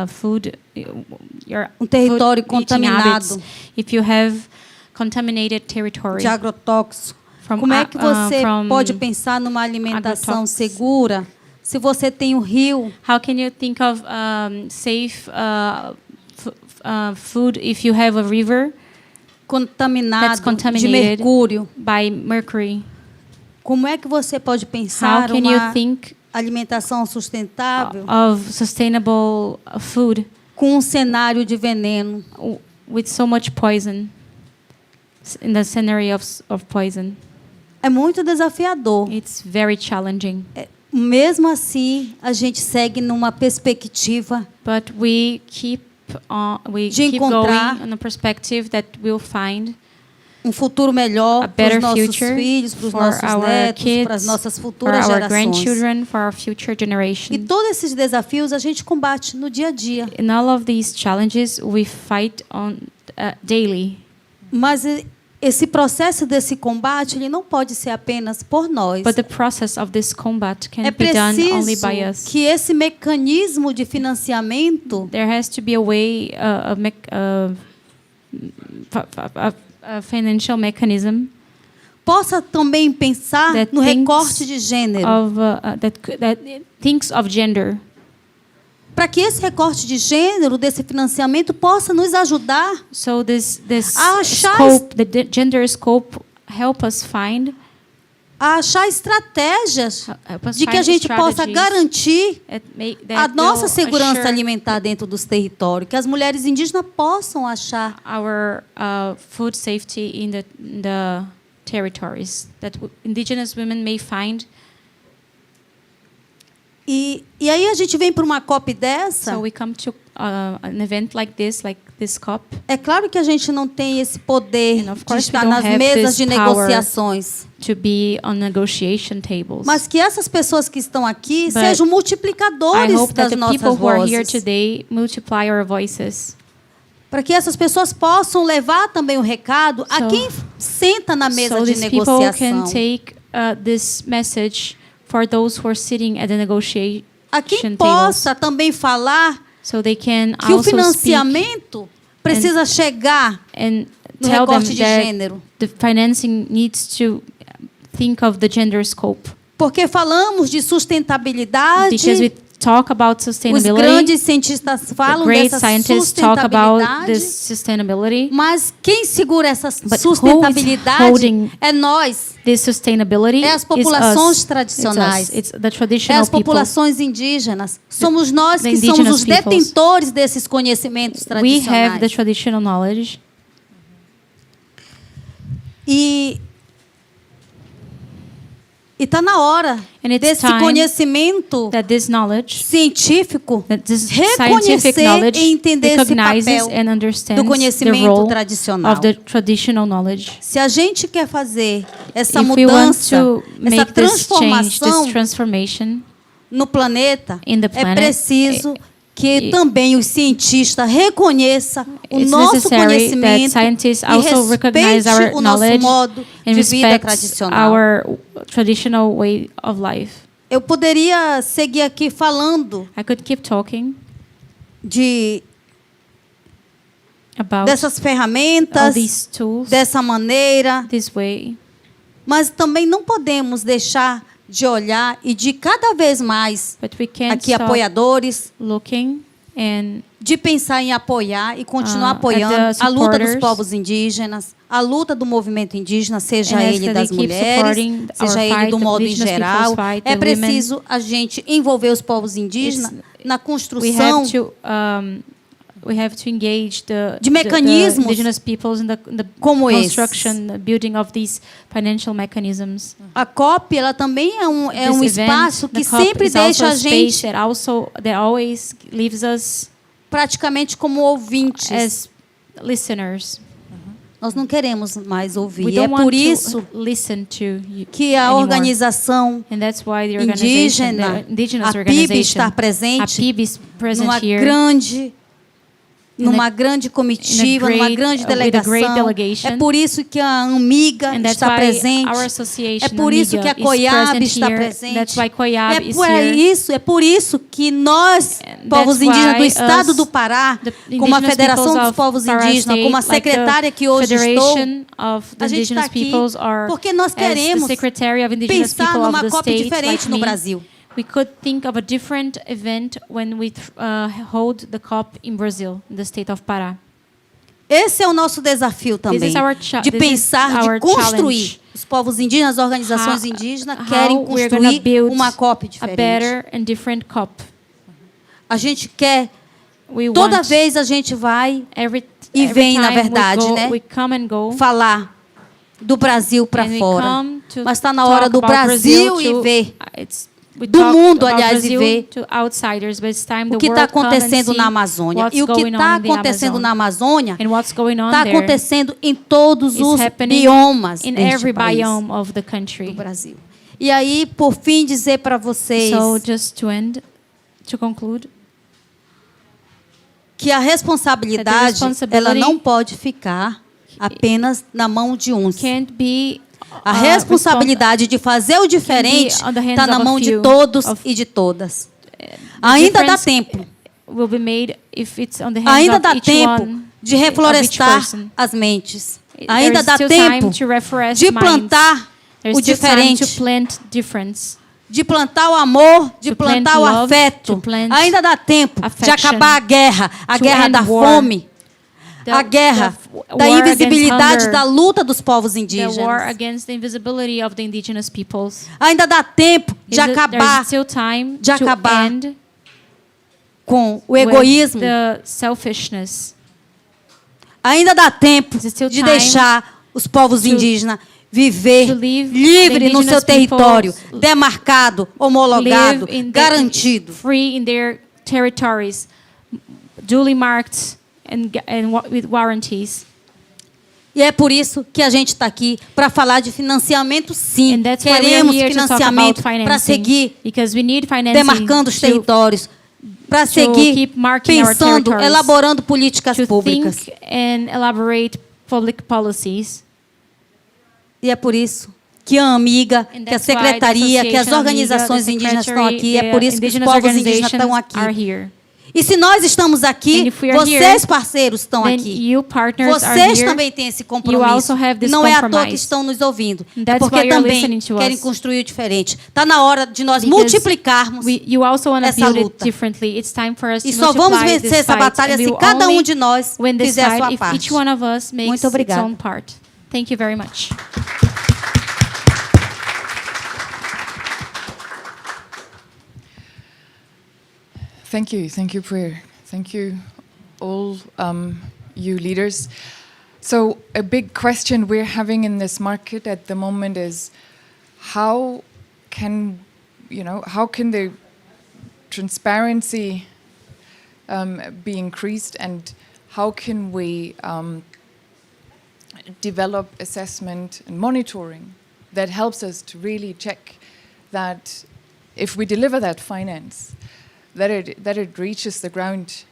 food, your território food eating contaminado habits, if you have contaminated territory de agrotóxico? from, Como é que você from pode pensar numa alimentação agrotóxicos. segura se você tem um rio how can you think of safe food if you have a river contaminado That's de contaminated. mercúrio? by mercury? Como é que você pode How pensar can you uma think alimentação sustentável of sustainable food com um cenário de veneno? with so much poison in the scenario of poison? É muito desafiador. It's very challenging, Mesmo assim, a gente segue numa perspectiva but we keep De encontrar going on a perspective that we'll find um futuro melhor a para os better nossos future filhos, para os for nossos our netos, para as kids, nossas for futuras our gerações. grandchildren, for our future E generation. todos esses desafios a gente combate no dia a dia. In all of these challenges, we fight on daily. Mas esse processo desse combate ele não pode ser apenas por nós. But the process of this combat É can't be done only preciso by us. que esse mecanismo de financiamento There has to be a way, a financial mechanism possa também pensar That no thinks recorte de gênero. of that thinks of gender, Para que esse recorte de gênero, desse financiamento, possa nos ajudar so this a achar scope, the gender scope, help us find a achar estratégias help us de que find a gente possa strategies garantir that a nossa will segurança assure alimentar dentro dos territórios, que as mulheres indígenas possam achar our food safety in the territories, that indigenous women may find E aí a gente vem para uma COP dessa. So we come to an event like this COP. É claro que a gente não tem esse poder And of de course we estar don't nas have mesas this de power negociações. to be on negotiation tables. Mas que essas pessoas que estão aqui But sejam I multiplicadores hope that das the nossas people who are here vozes. today multiply our voices. Para que essas pessoas possam levar também o recado a So- quem senta na mesa So de these people can negociação. take this message for those who are sitting at the A negotiation quem tables. possa também falar So they can que o also speak financiamento precisa chegar and no tell them recorte de that gênero. the financing needs to think of the gender scope. Porque falamos de sustentabilidade, Because we talk about os sustainability, grandes cientistas the falam great dessa scientists talk about this sustentabilidade, sustainability. mas quem segura essa But who is sustentabilidade holding é nós, This sustainability é as is populações us. tradicionais, It's the é traditional as people. populações indígenas. Somos nós the que somos indigenous os peoples. detentores desses conhecimentos We have the tradicionais. traditional knowledge. E está na hora And it's desse time conhecimento That this knowledge, científico that this scientific reconhecer knowledge e entender esse recognizes papel and do understands the conhecimento role tradicional. of the traditional knowledge. Se a gente quer fazer essa If we want mudança, to essa make this change, transformação this transformation, no planeta, in the é planet, preciso que it- também os cientistas reconheçam o it's nosso necessary that conhecimento scientists e also recognize our respeite o nosso knowledge modo and de vida respect tradicional. our traditional way of life. Eu poderia seguir aqui falando I could keep talking about dessas all ferramentas, these tools, dessa maneira, this way, mas também não podemos deixar de olhar e de cada vez mais but we can't aqui stop apoiadores, looking and de pensar em apoiar e continuar at apoiando the a luta dos supporters. povos indígenas, a luta do movimento indígena, seja And ask ele that das they keep mulheres, supporting seja our ele fight, do the modo em indigenous geral. people's fight, É the women. preciso a gente envolver os povos indígenas na we construção have to engage de mecanismos the indigenous peoples in the como construction, the building of these financial mechanisms. A COP, ela também é um This event, espaço the que COP sempre is also deixa a a space gente that always leaves us praticamente como ouvintes. as listeners. Nós não queremos mais We ouvir. É don't want por isso to listen to you que a anymore. organização And that's why the organization, indígena, the indigenous a PIB, organization, está presente a PIB is present numa here. grande comitiva, numa grande with a great delegação. delegation. É por isso que a Amiga And that's está why presente. our association, É por isso que a Amiga, is COIAB present está here. presente. That's why COIAB E is here. é por isso que nós, And povos that's indígenas do why Estado us, do Pará, the como a indigenous Federação peoples dos of Povos Pará Indígenas, como a State, like the secretária que hoje estou, Federation of the a gente está indigenous aqui peoples are porque nós as the queremos secretary of indigenous pensar people of numa the COP state, diferente like no me. Brasil. We could think of a different event when we hold the COP in Brazil, in the state of Pará. Esse é o nosso desafio também, is our de this is pensar, our de construir. challenge. Os povos indígenas, as organizações indígenas How querem we're gonna construir build uma COP a diferente. better and different COP. A gente quer, We toda want vez a gente vai every vem, na time verdade, we go, né? we come and go. falar do Brasil para And we fora. come to Mas está na hora talk do about Brasil e to- ver we do talk mundo, about aliás, e Brazil ver to outsiders, but it's time o the que está world come and acontecendo see na Amazônia. what's E o que going está on in the acontecendo Amazon. na Amazônia And what's going on está there acontecendo em todos is os happening biomas in deste every país, biome of the do country. Brasil. E aí, por fim, dizer para vocês So just to conclude, que a responsabilidade ela não pode ficar apenas na mão de uns. can't be A responsabilidade de fazer o diferente on the hands está na of a mão de few, todos of- e de todas. Ainda dá difference tempo. will be made if it's on the hands Ainda of dá each tempo one, de of each reflorestar person. as mentes. There Ainda is dá still tempo time to refresh de minds. plantar There's o still time diferente, to plant difference. de plantar o amor, de To plant plantar o love, afeto. to plant Ainda dá tempo de affection, acabar a guerra to guerra end da war, fome, a guerra the da war against invisibilidade hunger, da luta dos povos the war indígenas. against the invisibility of the indigenous peoples. Ainda dá tempo de acabar There's still time de to acabar end com o with egoísmo. the selfishness. Ainda dá tempo There's still de time deixar os povos to indígenas viver To live livre the no seu indigenous território, peoples demarcado, homologado, live garantido. free in their territories, duly marked with warranties. E é por isso que a gente está aqui para falar de financiamento, sim. And that's why we are Queremos here to talk financiamento about para financing, seguir because we need financing demarcando os territórios, para to seguir keep marking our pensando, territories, elaborando políticas to públicas. think and elaborate public policies. E é por isso que a Amiga, And que a that's why the secretaria, que as Association organizações Amiga, the indígenas estão aqui, secretary, é por the isso que os indigenous povos indígenas estão organizations are aqui. here. E se nós estamos aqui, And if we are vocês, here, parceiros, estão then aqui. you partners are Vocês here. também têm esse You compromisso. also have this Não é à toa que compromise. estão nos ouvindo. And É that's porque why you're também listening to querem us. construir o diferente. Está na hora de nós Because multiplicarmos you also want to essa build it luta. differently. It's time for us E to só vamos multiply vencer this essa fight. batalha And we se will cada only de nós win this fizer a fight sua if parte. each one of us makes Muito its obrigada. own part. Thank you very much. Thank you, Prayer. Thank you, all you leaders. So a big question we're having in this market at the moment is how can the transparency be increased, and how can we develop assessment and monitoring that helps us to really check that if we deliver that finance, that it reaches the ground.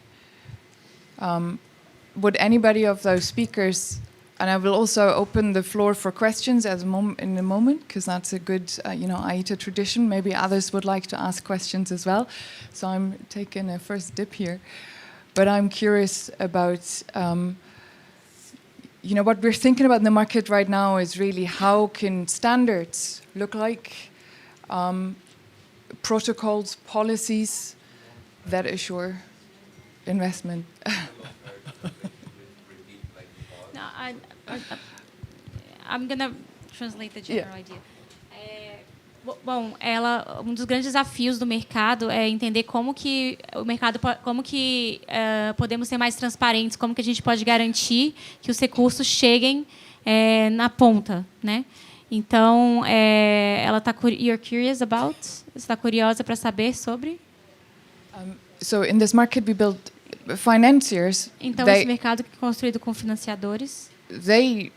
Would anybody of those speakers, and I will also open the floor for questions in a moment, because that's a good, AITA tradition. Maybe others would like to ask questions as well. So I'm taking a first dip here. But I'm curious about, what we're thinking about in the market right now is really how can standards look like, protocols, policies that assure investment. No, I'm gonna translate the general idea. Bom, um dos grandes desafios do mercado é entender como que o mercado, podemos ser mais transparentes, como que a gente pode garantir que os recursos cheguem na ponta, né? Então, ela está está curiosa para saber sobre. So in this market we build financiers. Então, esse mercado que é construído com financiadores, they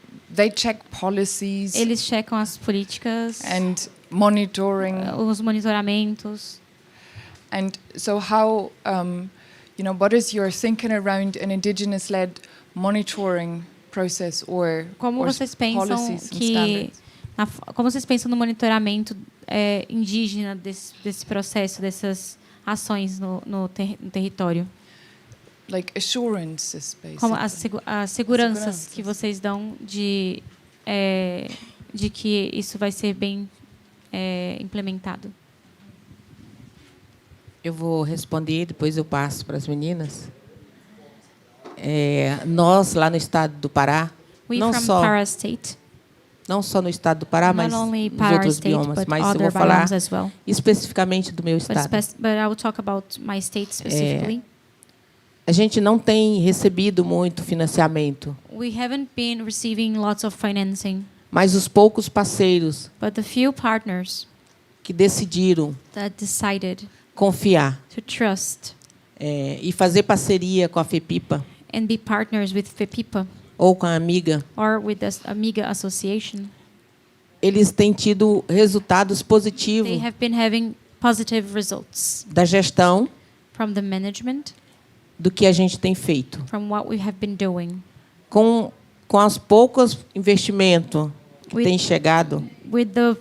check policies. Eles checam as políticas. And monitoring. Os monitoramentos. And so how, what is your thinking around an indigenous-led monitoring process como vocês pensam como vocês pensam no monitoramento indígena desse processo, dessas ações no território? Like assurances, basically. Como as seguranças que vocês dão de que isso vai ser bem implementado? Eu vou responder, depois eu passo para as meninas. Nós, lá no estado do Pará, não só no estado do Pará, mas nos outros biomas, mas eu vou falar especificamente do meu estado. But I will talk about my state specifically. A gente não tem recebido muito financiamento. We haven't been receiving lots of financing. Mas os poucos parceiros But the few partners que decidiram confiar to trust e fazer parceria com a FEPIPA and be partners with FEPIPA ou com a Amiga, or with the Amiga Association, eles têm tido resultados positivos. They have been having positive results da gestão, from the management, do que a gente tem feito. From what we have been doing. Com os poucos investimentos que têm chegado, with the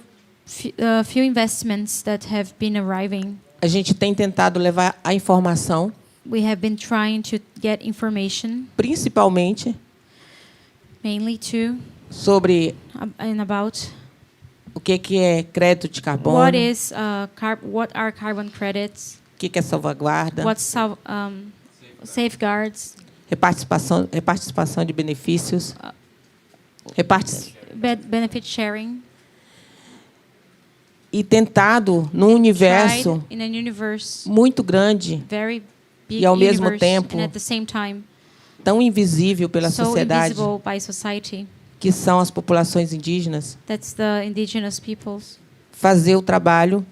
few investments that have been arriving, a gente tem tentado levar a informação. We have been trying to get information, principalmente, mainly sobre about o que é crédito de carbono, what are carbon credits, o que é salvaguarda, safeguards, repartição de benefícios, benefit sharing, e tentado num universo muito grande e ao mesmo tempo tão invisível pela sociedade, que são as populações indígenas, that's the indigenous peoples, fazer o trabalho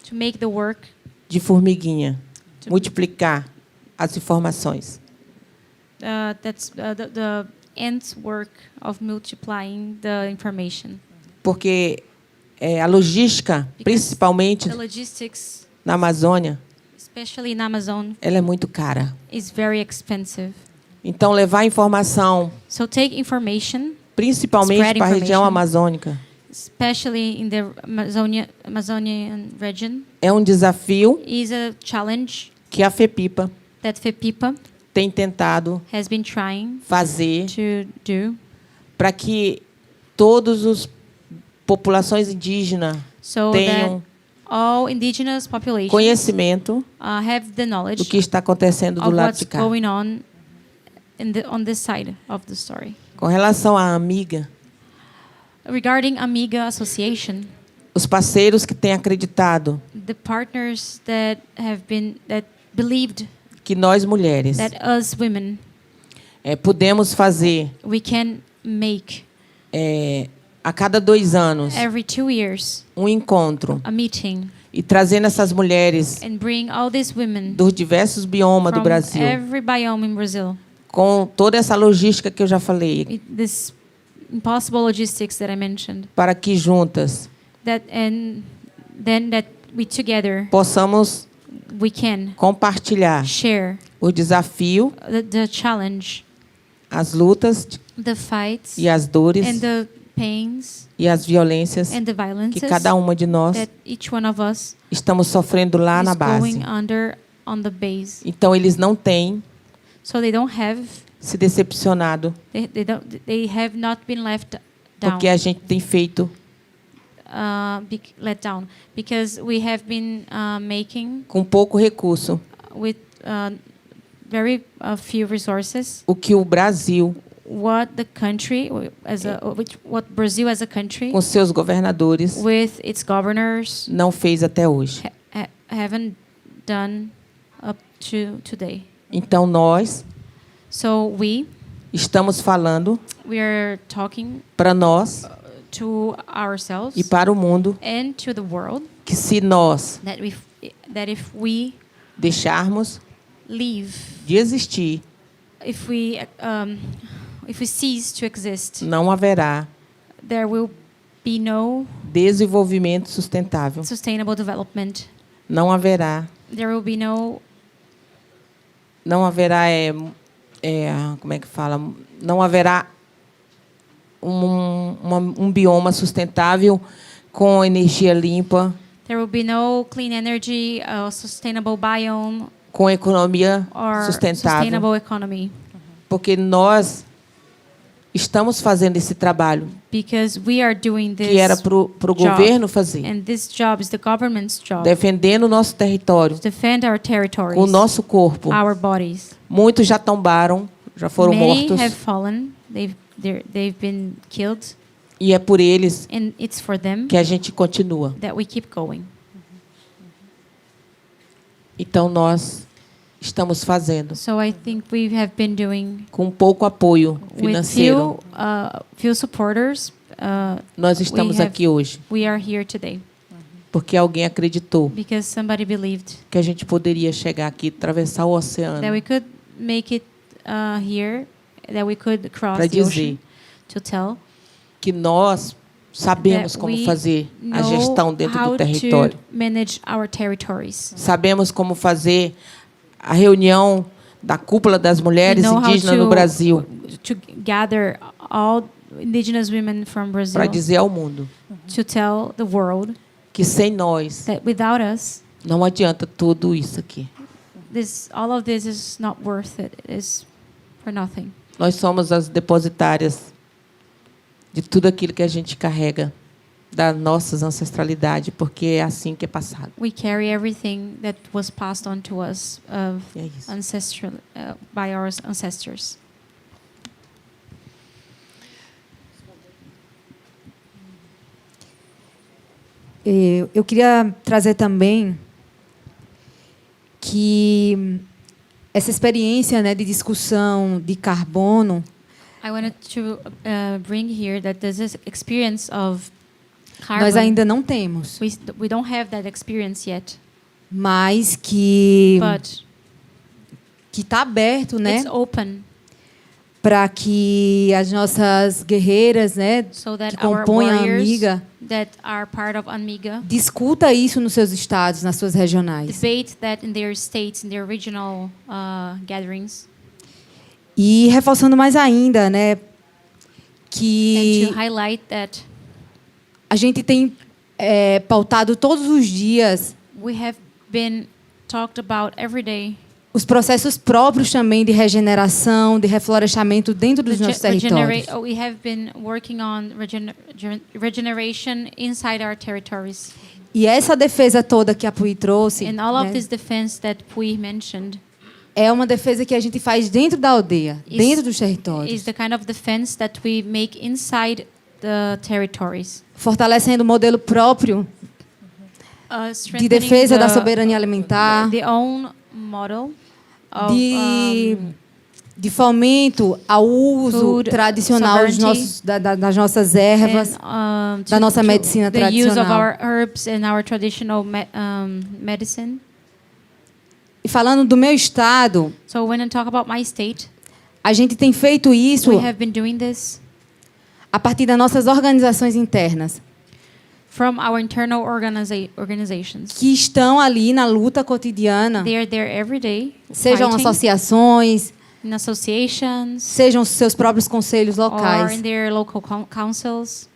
to make the work, de formiguinha, multiplicar as informações. that's the ants work of multiplying the information. Porque a logística, principalmente The logistics, na Amazônia, especially in Amazon, ela é muito cara. is very expensive. Então, levar informação, So take information, principalmente Spread para a região information. amazônica, especially in the Amazonian region, é um desafio is a challenge que a FEPIPA that FEPIPA tem tentado has been trying fazer to do, para que todas as populações indígenas so tenham that all indigenous populations conhecimento have the do knowledge que está acontecendo do of lado what's de cá. going on on this side of the story. Com relação à amiga, Regarding Amiga Association, os parceiros que têm acreditado the partners that believed que nós mulheres that us women, podemos fazer we can make a cada 2 anos every 2 years um encontro a meeting e trazendo essas mulheres and bring all these women dos diversos biomas do from Brasil, every biome in Brazil. com toda essa logística que eu já falei, This impossible logistics that I mentioned. para que juntas And then that we together possamos we can compartilhar share o desafio, the challenge, as lutas the fights, e as dores and the pains e as violências and the violences que cada uma de nós that each one of us estamos sofrendo lá na is base. going under on the base. Então eles não têm So they don't have se decepcionado they have not been left down. porque a gente tem feito Let down because we have been making com pouco recurso with very few resources o que o Brasil, what the country what Brazil as a country com seus governadores, with its governors não fez até hoje. haven't done up to today. Então nós So we estamos falando are talking para nós to ourselves e para o mundo and to the world que se nós that if we deixarmos leave, de existir, if we cease to exist, não haverá there will be no desenvolvimento sustentável. sustainable development. Não haverá, There will be como é que fala? Não haverá um bioma sustentável com energia limpa, there will be no clean energy, sustainable biome, com economia or sustentável, sustainable economy. porque nós estamos fazendo esse trabalho Because we are doing this que era para o job. governo fazer, And this job is the government's job. defendendo o nosso território, To defend our territories, o nosso corpo. our bodies. Muitos já tombaram, já foram Many mortos, have fallen. They've been killed, e é por eles and it's for them que a gente continua. that we keep going. Então nós estamos fazendo So I think we have been doing com pouco apoio with financeiro. few supporters. Nós estamos have- aqui hoje We are here today porque alguém acreditou because somebody believed que a gente poderia chegar aqui, atravessar o oceano that we could make it here, that we could cross para the ocean dizer to tell que nós sabemos that como we fazer a know gestão dentro how do território. to manage our territories. Sabemos como fazer a reunião da cúpula das mulheres We know how indígenas no Brasil to gather all indigenous women from Brazil para dizer ao mundo to tell the world que sem nós that without us, não adianta tudo isso aqui. all of this is not worth it. It is for nothing. Nós somos as depositárias de tudo aquilo que a gente carrega da nossa ancestralidade, porque é assim que é passado. We carry everything that was passed on to us E é isso. by our ancestors. Eu queria trazer também que essa experiência, né, de discussão de carbono I wanted to bring here that this is experience of carbon. Nós ainda não temos, We don't have that experience yet, mas que but está aberto, né, it's open para que as nossas guerreiras, né, so that que our compõem a warriors Amiga, that are part of Amiga discuta isso nos seus estados, nas suas regionais. debate that in their states, in their regional gatherings, E reforçando mais ainda, né, and que to highlight that a gente tem pautado todos os dias we have been talked about every day os processos próprios também de regeneração, de reflorestamento dentro dos nossos territórios. we have been working on regeneration inside our territories. E essa defesa toda que a Pui trouxe, And all of né, this defense that Pui mentioned é uma defesa que a gente faz dentro da aldeia, Is- dentro dos territórios, is the kind of defense that we make inside the territories. fortalecendo o modelo próprio de Strengthening defesa da the- soberania alimentar, the own model of de fomento ao uso food tradicional sovereignty das nossas ervas, da nossa medicina the use of tradicional. our herbs and our traditional medicine. E falando do meu estado, So when I talk about my state, a gente tem feito isso we have been doing this a partir das nossas organizações internas, from our internal organizations. que estão ali na luta cotidiana, They are there every day, sejam fighting associações, in associations sejam seus próprios conselhos or locais. in their local councils.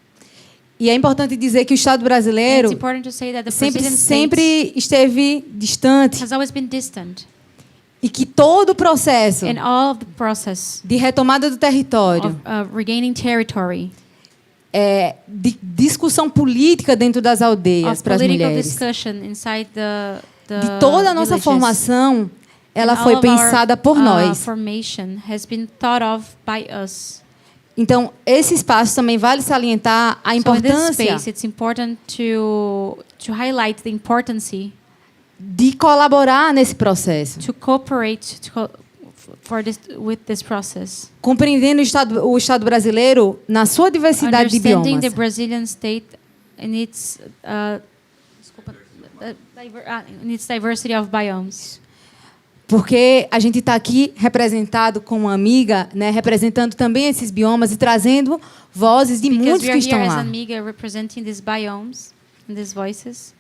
E é importante dizer que o Estado And brasileiro it's important to say that the sempre, Brazilian state sempre esteve distante has always been distant, e que todo o processo and all of the process de retomada do território, of regaining territory, de discussão política dentro das aldeias of para as political mulheres, discussion inside the de toda a nossa villages. formação, ela And foi all of our, pensada por nós. Formation has been thought of by us. Então, esse espaço também vale salientar a So in this importância space, it's important to highlight the importance de colaborar nesse processo, to cooperate with this process. compreendendo o Estado brasileiro na sua diversidade de Understanding the biomas. Brazilian state in its in its diversity of biomes. Porque a gente está aqui representado como uma amiga, né, representando também esses biomas e trazendo vozes de Because muitos we que are estão here as lá. Amiga representing these biomes and these voices.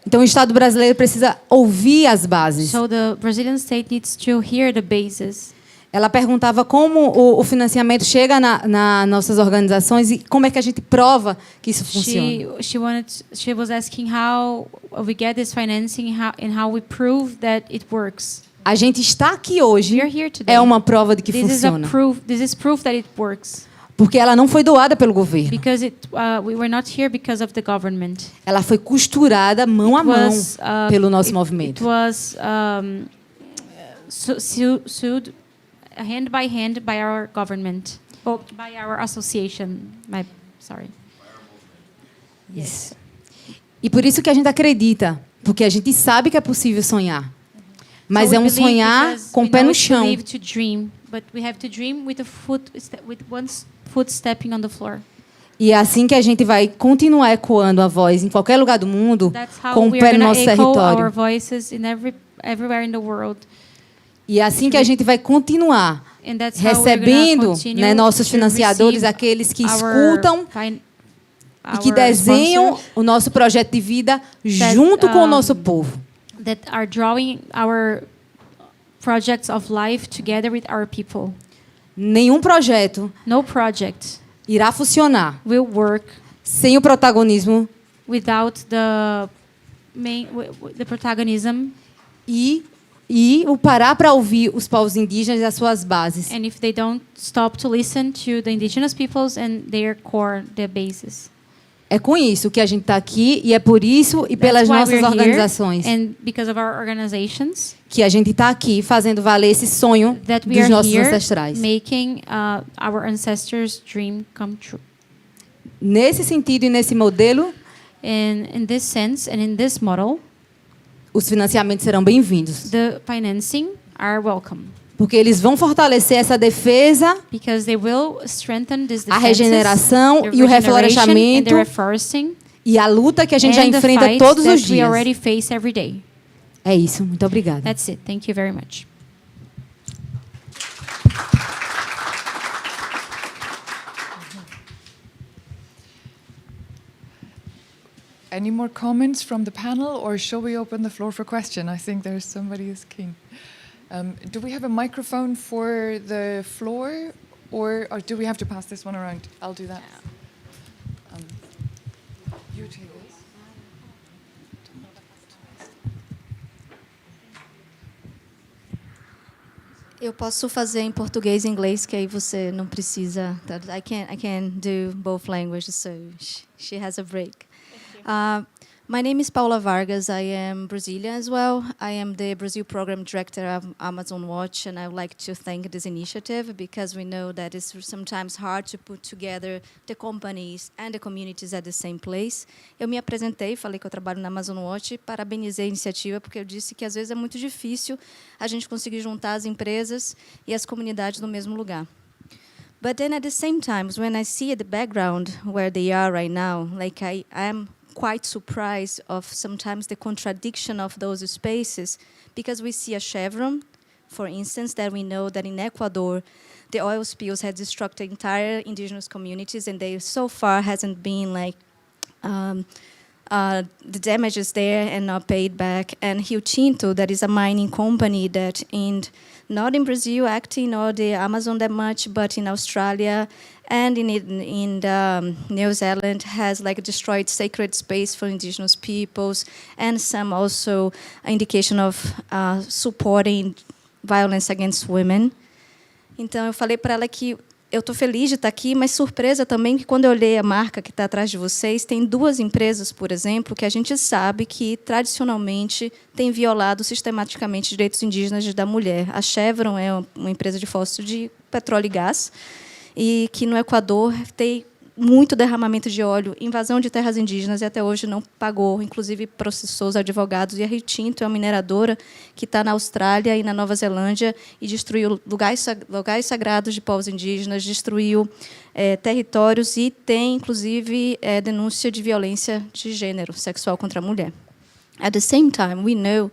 Então, o Estado brasileiro precisa ouvir as bases. So the Brazilian state needs to hear the bases. Ela perguntava como o financiamento chega nas nossas organizações e como é que a gente prova que isso funciona. She was asking how we get this financing and how we prove that it works. A gente está aqui hoje We are here today. é uma prova de que This funciona. is proof that it works. Porque ela não foi doada pelo governo. Because we were not here because of the government. Ela foi costurada mão a mão pelo nosso movimento. It was sued hand by our government, by our association. Isso. E por isso que a gente acredita, porque a gente sabe que é possível sonhar. Mas So é we um believe sonhar because com o we pé know no it's chão. believe to dream, but we have to dream with one foot stepping on the floor. E é assim que a gente vai continuar ecoando a voz em qualquer lugar do mundo, That's how com o we pé are no going nosso to echo our território. voices in everywhere in the world. E é assim que a gente vai continuar And that's how we're recebendo, gonna continue né, nossos to financiadores, receive aqueles que our escutam e que our desenham sponsors o nosso projeto de vida junto com o nosso povo. that are drawing our projects of life together with our people. Nenhum projeto No project irá funcionar will work sem o protagonismo without the protagonism. e o parar para ouvir os povos indígenas e as suas bases. And if they don't stop to listen to the indigenous peoples and their core, their bases. É com isso que a gente está aqui e é por isso e pelas That's why nossas we're here, organizações and because of our organizations, que a gente está aqui fazendo valer esse sonho that we dos are nossos here ancestrais. making our ancestors' dream come true. Nesse sentido e nesse modelo, And in this sense and in this model, os financiamentos serão bem-vindos. the financing are welcome. Porque eles vão fortalecer essa defesa, because they will strengthen this a defenses, regeneração the e o regeneration and reflorestamento the reforesting, e a luta que a gente já and the enfrenta fight todos that os we dias. already face every day. É isso. Muito obrigada. That's it. Thank you very much. Any more comments from the panel, or shall we open the floor for question? I think there's somebody who's keen. Do we have a microphone for the floor, or do we have to pass this one around? I'll do that. You take this. Eu posso fazer em português e inglês, que aí você não precisa. I can do both languages, so she has a break. My name is Paula Vargas. I am Brazilian as well. I am the Brazil Program Director of Amazon Watch, and I would like to thank this initiative because we know that it's sometimes hard to put together the companies and the communities at the same place. Eu me apresentei, falei que eu trabalho na Amazon Watch, parabenizei a iniciativa porque eu disse que às vezes é muito difícil a gente conseguir juntar as empresas e as comunidades no mesmo lugar. But then at the same time, when I see the background where they are right now, like I am quite surprised of sometimes the contradiction of those spaces, because we see a Chevron, for instance, that we know that in Ecuador, the oil spills had destroyed the entire indigenous communities, and they so far hasn't been like the damages there and not paid back. And Rio Tinto, that is a mining company that not in Brazil acting or the Amazon that much, but in Australia and in New Zealand has like destroyed sacred space for indigenous peoples, and some also indication of supporting violence against women. Então eu falei para ela que eu estou feliz de estar aqui, mas surpresa também que quando eu olhei a marca que está atrás de vocês, tem duas empresas, por exemplo, que a gente sabe que tradicionalmente tem violado sistematicamente direitos indígenas da mulher. A Chevron é uma empresa de fóssil de petróleo e gás, e que no Equador tem muito derramamento de óleo, invasão de terras indígenas, e até hoje não pagou, inclusive processou os advogados. E a Rio Tinto é uma mineradora que está na Austrália e na Nova Zelândia e destruiu lugares sagrados de povos indígenas, destruiu territórios e tem, inclusive, denúncia de violência de gênero, sexual contra a mulher. At the same time, we know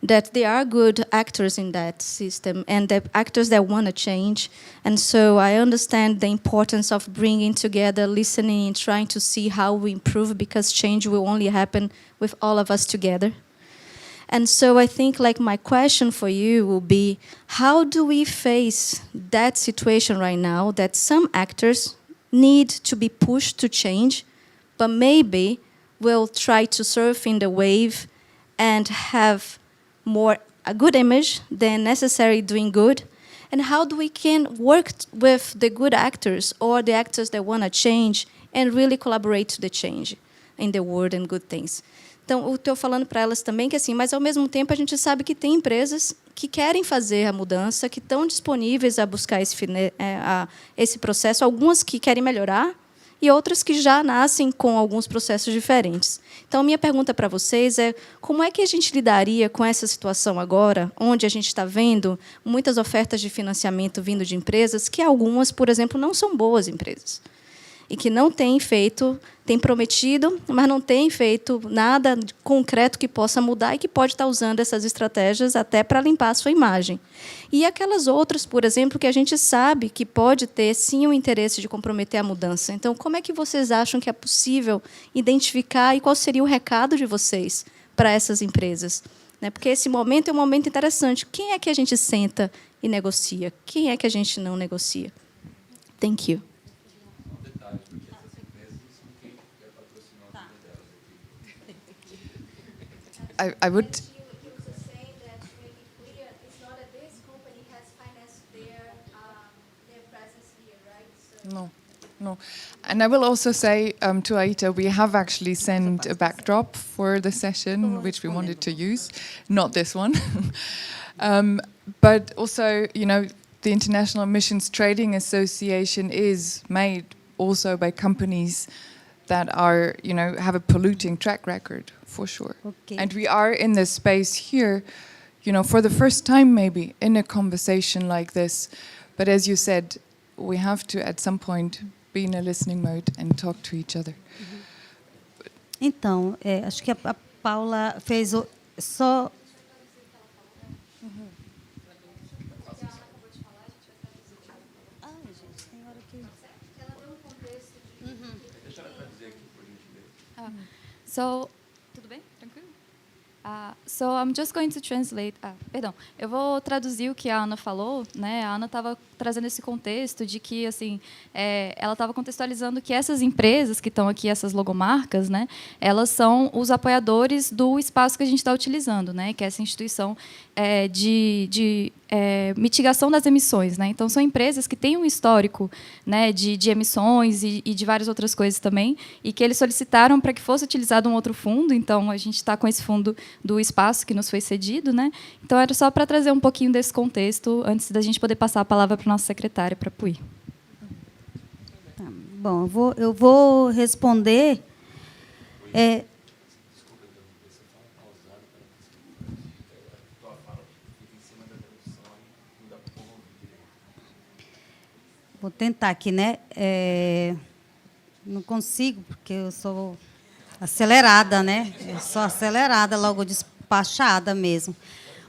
that there are good actors in that system and the actors that want to change. And so I understand the importance of bringing together, listening, and trying to see how we improve, because change will only happen with all of us together. And so I think like my question for you will be, how do we face that situation right now that some actors need to be pushed to change, but maybe will try to surf in the wave and have more a good image than necessary doing good? And how do we can work with the good actors or the actors that want to change and really collaborate to the change in the world and good things? Então, eu estou falando para elas também que assim, mas ao mesmo tempo a gente sabe que tem empresas que querem fazer a mudança, que estão disponíveis a buscar esse processo, algumas que querem melhorar e outras que já nascem com alguns processos diferentes. Então, minha pergunta para vocês é, como é que a gente lidaria com essa situação agora, onde a gente está vendo muitas ofertas de financiamento vindo de empresas que algumas, por exemplo, não são boas empresas, e que não têm feito, têm prometido, mas não têm feito nada concreto que possa mudar e que pode estar usando essas estratégias até para limpar a sua imagem. E aquelas outras, por exemplo, que a gente sabe que pode ter, sim, o interesse de comprometer a mudança. Então, como é que vocês acham que é possível identificar e qual seria o recado de vocês para essas empresas? Porque esse momento é um momento interessante. Quem é que a gente senta e negocia? Quem é que a gente não negocia? Thank you. I would. No. And I will also say to Aita, we have actually sent a backdrop for the session, which we wanted to use, not this one. But also, the International Emissions Trading Association is made also by companies that are, have a polluting track record, for sure. Okay. And we are in this space here, for the first time maybe in a conversation like this. But as you said, we have to at some point be in a listening mode and talk to each other. Então, acho que a Paula fez só... So, tudo bem? Tranquilo? So I'm just going to translate. Perdão, eu vou traduzir o que a Ana falou, né? A Ana estava trazendo esse contexto de que, assim, ela estava contextualizando que essas empresas que estão aqui, essas logomarcas, né? Elas são os apoiadores do espaço que a gente está utilizando, né? Que é essa instituição de mitigação das emissões, né? Então são empresas que têm um histórico, né, de emissões e de várias outras coisas também, e que eles solicitaram para que fosse utilizado um outro fundo. Então a gente está com esse fundo do espaço que nos foi cedido, né? Então era só para trazer um pouquinho desse contexto antes da gente poder passar a palavra para a nossa secretária para Puy. Tá, bom, eu vou responder. Vou tentar aqui, né? Não consigo, porque eu sou acelerada, né? Eu sou acelerada, logo despachada mesmo.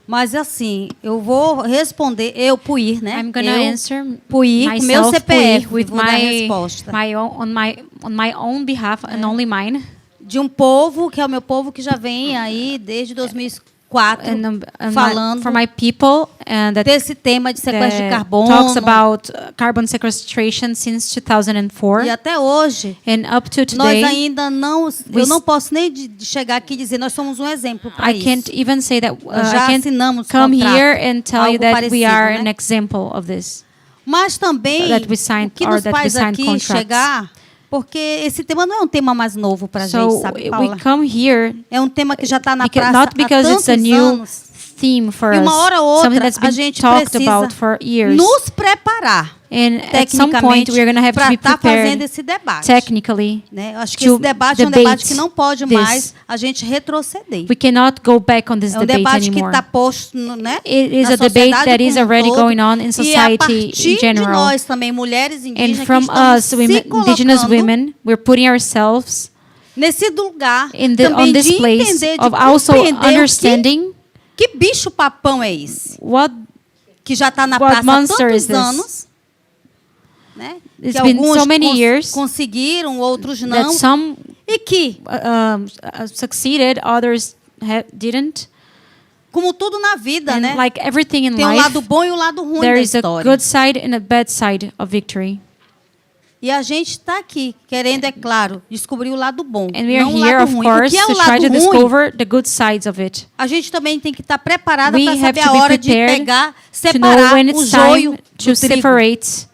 Mas, assim, eu vou responder, Puy, né? I'm gonna answer Puy, com meu myself, CPF, Puy, with vou dar a resposta. on my own behalf and only mine. De um povo, que é o meu povo, que já vem aí desde 2004, falando for my people, that desse tema de sequestro de carbono. Talks about carbon sequestration since 2004. E até hoje, And up to nós today, ainda não... Eu não posso nem chegar aqui e dizer nós somos um exemplo para isso. I can't even say that Já I assinamos can't come contrato, here and tell you algo that parecido, we are né? an example of this. Mas também, That we signed, o que or nos that we faz signed aqui contracts. chegar... Porque esse tema não é um tema mais novo para a gente, So sabe, Paula? we come here É um tema que já está na praça not because há it's a tantos new anos. theme for E uma hora ou us, something outra that's a been gente talked precisa about for years. nos preparar And at some point, we're going to have to para be estar fazendo prepared esse debate. technically. Né? Eu acho que to esse debate é um debate que não pode this. mais a gente retroceder. We cannot go back on this É um debate debate que anymore. está posto, né, It is na a debate sociedade that is como um already todo, going on in e a society partir in de general. nós também, mulheres And indígenas, from que estamos us, se indigenous colocando women, we're putting ourselves nesse lugar on também this de place entender, de of also compreender understanding que bicho papão é esse, what que já está na What praça há monster is tantos this? anos, né? It's Que been alguns so many years conseguiram, outros that não, some e que, succeeded, others didn't. como tudo na vida, And né? like everything in Tem um life, lado bom e um lado ruim there da is a história. good side and a bad side of victory. E a gente está aqui querendo, é claro, descobrir o lado bom, And we are não o here, lado of ruim. course, O que é to o try lado to ruim? discover the good sides of it. A gente também tem que estar preparada We para have saber to a be hora de prepared pegar, to know separar when o it's joio time do to trigo, separate,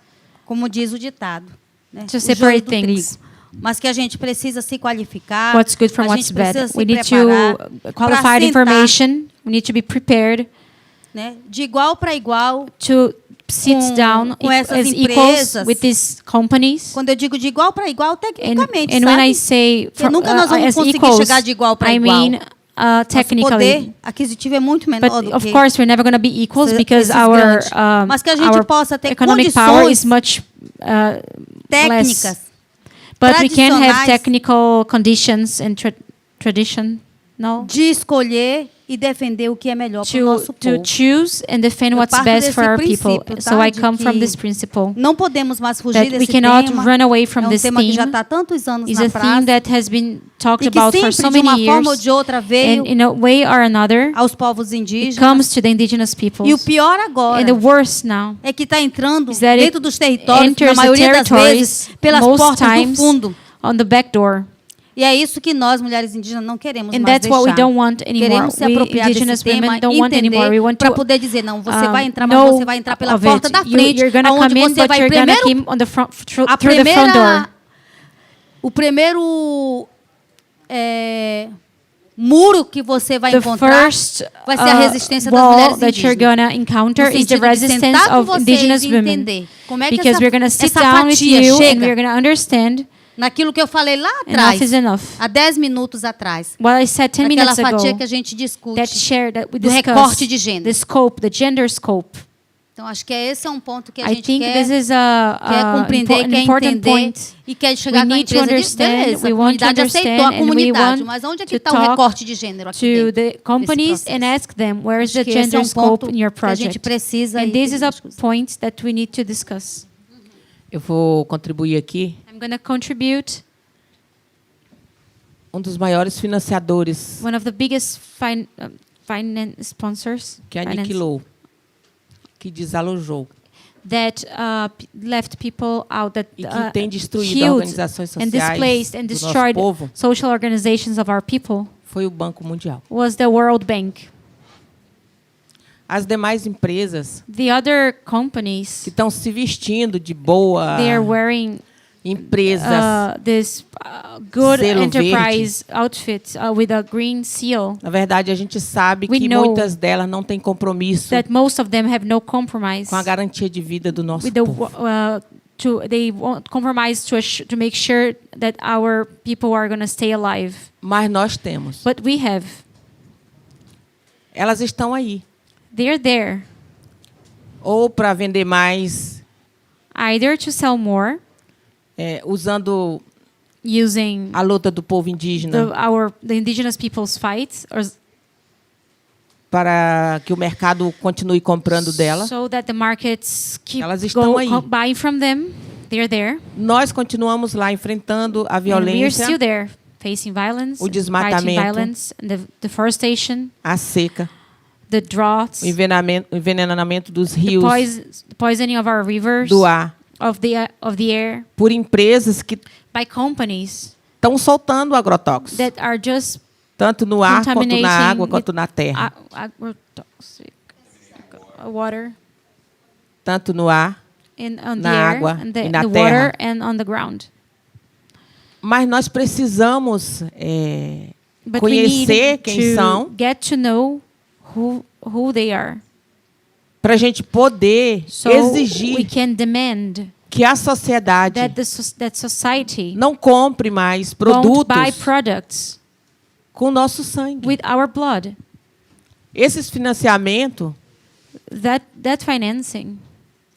como diz o ditado. Né? to O separate joio do things. trigo. Mas que a gente precisa se qualificar. What's good from a what's gente bad. precisa se We need preparar to pra qualified sentar, information. We need to be prepared né, de igual para igual. to sit down com essas as equals empresas. with these companies. Quando eu digo de igual para igual, tecnicamente, And sabe? when I say Porque nunca nós vamos as conseguir equals, chegar de igual para I igual. mean Nosso technically. poder aquisitivo é muito menor But do of que course, we're never going to be equals because esses our grandes. Mas que a gente possa ter economic power is condições much técnicas, less. But we can have tradicionais technical conditions and tradition, no, de escolher e defender o que é melhor para o nosso to povo. choose and defend Eu what's parto best desse for our people. princípio, So tá? I De come from que this principle Não podemos mais fugir that we desse cannot tema. run away from É um this tema que já theme. está há tantos anos Is na a theme praça that has been talked e que about for sempre so de uma many forma ou years, de outra veio and in a way or another, aos povos it indígenas. comes to the indigenous peoples. E o pior agora And the worst now é que está entrando is that dentro it dos territórios, na enters the maioria das vezes, territories pelas most portas do times fundo. on the back door. E é isso que nós, mulheres indígenas, não queremos And mais that's what we deixar. don't want anymore. Queremos se We apropriar indigenous desse tema, women don't want anymore. We want para to poder dizer, não, você vai entrar, mas know você vai entrar pela of porta it. da frente, You're gonna aonde come in, você but vai you're gonna primeiro, come on the front, through a the front door. primeira, o primeiro muro que você vai The encontrar first vai ser a resistência das wall mulheres that you're indígenas. gonna encounter No is the sentido de resistance sentar com of vocês indigenous e women. entender como é que Because essa, we're gonna sit essa down with fatia you and chega we're gonna understand naquilo que eu falei lá Enough atrás, is enough. há 10 minutos atrás. What I said 10 Aquela minutes ago, fatia que a gente discute that we do discuss, recorte de gênero. the scope, the gender scope. Então, acho que esse é um ponto que a I gente think quer, this is quer compreender, an quer important entender point. e quer We chegar com a need to empresa e dizer, understand, beleza, we a want to comunidade aceitou understand, a and we comunidade, want mas onde é que to está o talk recorte de gênero aqui to dentro the companies desse and ask them, where is Acho the que esse é gender um scope ponto in your que a gente project? precisa And e this que is a discutir. point that we need to discuss. Eu vou contribuir aqui. I'm going to contribute. Um dos maiores financiadores One of the biggest finance sponsors que aniquilou, que desalojou that left people out, that e que tem destruído killed organizações and sociais displaced and do nosso destroyed povo social organizations of our people foi o Banco Mundial. was the World Bank. As demais empresas The other companies, que estão se vestindo de boa they are wearing empresas, this good selo enterprise outfit with a green seal, na verdade a gente sabe We que know muitas delas não têm compromisso that most of them have no compromise com a garantia de vida do nosso with the povo. they won't compromise to make sure that our people are going to stay alive. Mas nós temos. But we have. Elas estão aí. They're there. Ou para vender mais, Either to sell more, usando using a luta do povo indígena the indigenous people's fights, or para que o mercado continue comprando dela. so that the markets keep Elas estão aí. buying from them. They're there. Nós continuamos lá enfrentando a And we are violência, still there, facing violence, o desmatamento, fighting violence, and the deforestation, a seca, the droughts, o envenenamento dos the rios, poisoning of our rivers, do ar, of the air, por empresas que by companies estão soltando agrotóxicos, that are just tanto no ar, quanto contaminating na água, with quanto na terra. agrotoxic water Tanto no ar, on the na air, água and e na the terra. water, and on the ground. Mas nós precisamos But we conhecer need quem são, to get to know who they are, para a gente poder so we exigir can demand que a sociedade that society não compre mais won't produtos buy products com nosso sangue. with our blood. Esses financiamentos That financing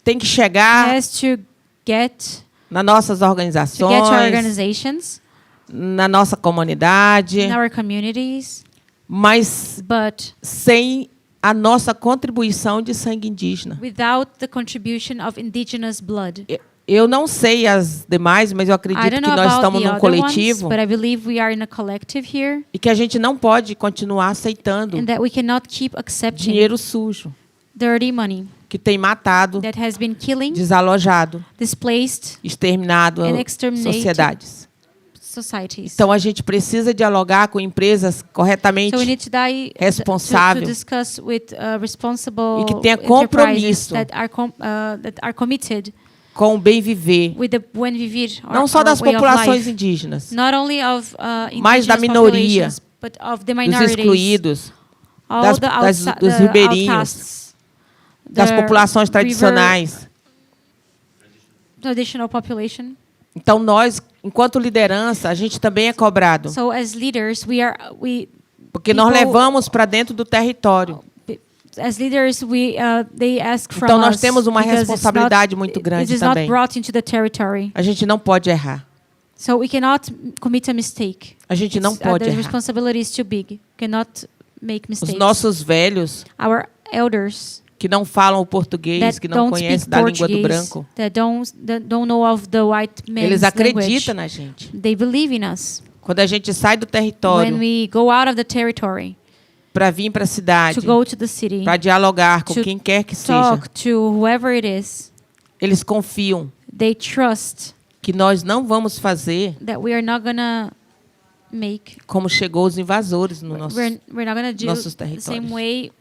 tem que chegar has to get nas nossas to our organizações, organizations, na nossa comunidade, in our communities, mas but sem a nossa contribuição de sangue indígena. without the contribution of indigenous blood. Eu não sei as demais, mas eu I acredito don't que know nós about estamos the num other coletivo ones, but I believe we are in a collective here, e que a gente não pode continuar aceitando and that we cannot keep accepting dinheiro sujo dirty money que tem matado, that has been killing, desalojado, displaced exterminado and exterminated sociedades. societies. Então a gente precisa dialogar com empresas corretamente So we need to responsável to discuss with responsible e que tenha enterprises compromisso that are committed com o bem viver, with the buen vivir, não só das way of populações life. indígenas, Not only of mas da indigenous minoria, populations, but of the dos minorities, excluídos, all das- the dos the ribeirinhos, outcasts, das the populações tradicionais. traditional population. Então nós, enquanto liderança, a gente também é cobrado, So as leaders, porque nós people- levamos para dentro do território. as leaders, they ask from Então nós us temos uma because it's responsabilidade muito grande it is not também. brought into the territory. A gente não pode errar. So we cannot commit a mistake. A gente não pode The errar. responsibility is too big. Cannot make Os mistakes. nossos velhos Our elders que não falam o português, that que não don't conhecem speak da língua do Portuguese, branco, that don't know of the white man's eles acreditam language, na gente. they believe in us. Quando a gente sai do When território we go out of the territory para vir para a cidade, to go to the city, para dialogar com to quem quer que seja, talk to whoever it is, eles confiam they trust que nós não vamos fazer that we are not gonna make. como chegou os invasores no We're not gonna do nossos the same territórios. way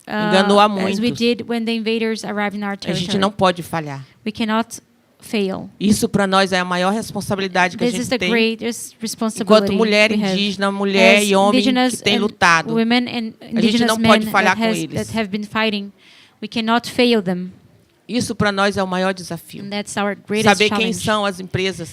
Enganou a as we muitos. did when the invaders arrived in our A territory. gente não pode falhar. We cannot fail. Isso para nós é a maior responsabilidade que a This is gente the tem greatest responsibility enquanto mulher we have. indígena, mulher As e homem indigenous que tem and lutado. women and A gente indigenous não men pode falhar com eles. that have been fighting. We cannot fail them. Isso para nós é o maior desafio. And that's our greatest Saber quem challenge. são as empresas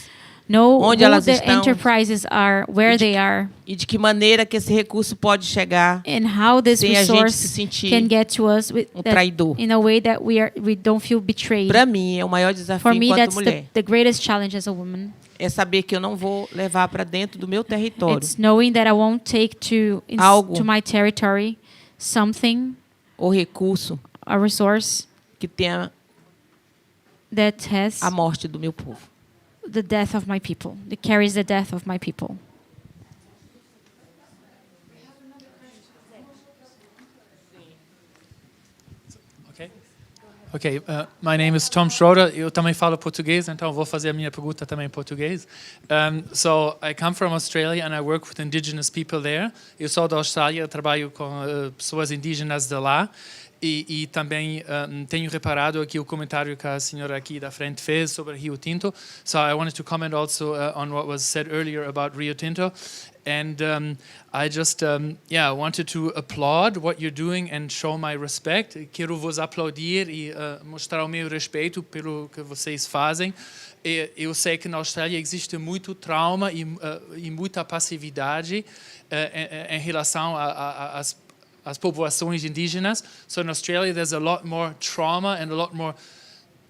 Know Onde who elas the estão. enterprises are, where they are, E de que maneira que esse recurso pode chegar and how this sem a gente se resource sentir can get to us traidor. in a way that we don't feel betrayed. Para mim, é o maior For desafio me, enquanto that's mulher. the greatest challenge as a woman. É saber que eu não vou levar para dentro do meu território It's knowing that I won't take Algo. to my territory something, o recurso a resource que tenha that has a morte do meu povo. the death of my people, that carries the death of my people. Ok, my name is Tom Schroeder. Eu também falo português, então vou fazer a minha pergunta também em português. So I come from Australia and I work with indigenous people there. Eu sou da Austrália, trabalho com pessoas indígenas de lá. E também tenho reparado aqui o comentário que a senhora aqui da frente fez sobre Rio Tinto. So I wanted to comment also on what was said earlier about Rio Tinto. And I just wanted to applaud what you're doing and show my respect. Quero vos aplaudir e mostrar o meu respeito pelo que vocês fazem. Eu sei que na Austrália existe muito trauma e muita passividade em relação às populações indígenas. So in Australia there's a lot more trauma and a lot more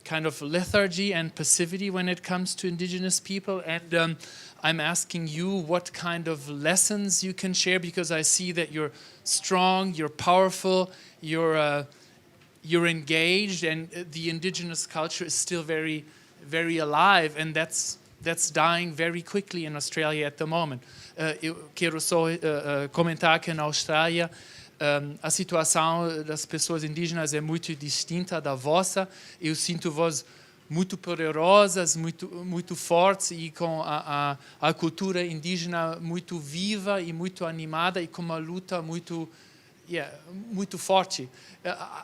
kind of lethargy and passivity when it comes to indigenous people. And I'm asking you what kind of lessons you can share, because I see that you're strong, you're powerful, you're engaged, and the indigenous culture is still very, very alive, and that's dying very quickly in Australia at the moment. Eu quero só comentar que na Austrália a situação das pessoas indígenas é muito distinta da vossa. Eu sinto vós muito poderosas, muito fortes e com a cultura indígena muito viva e muito animada e com uma luta muito forte.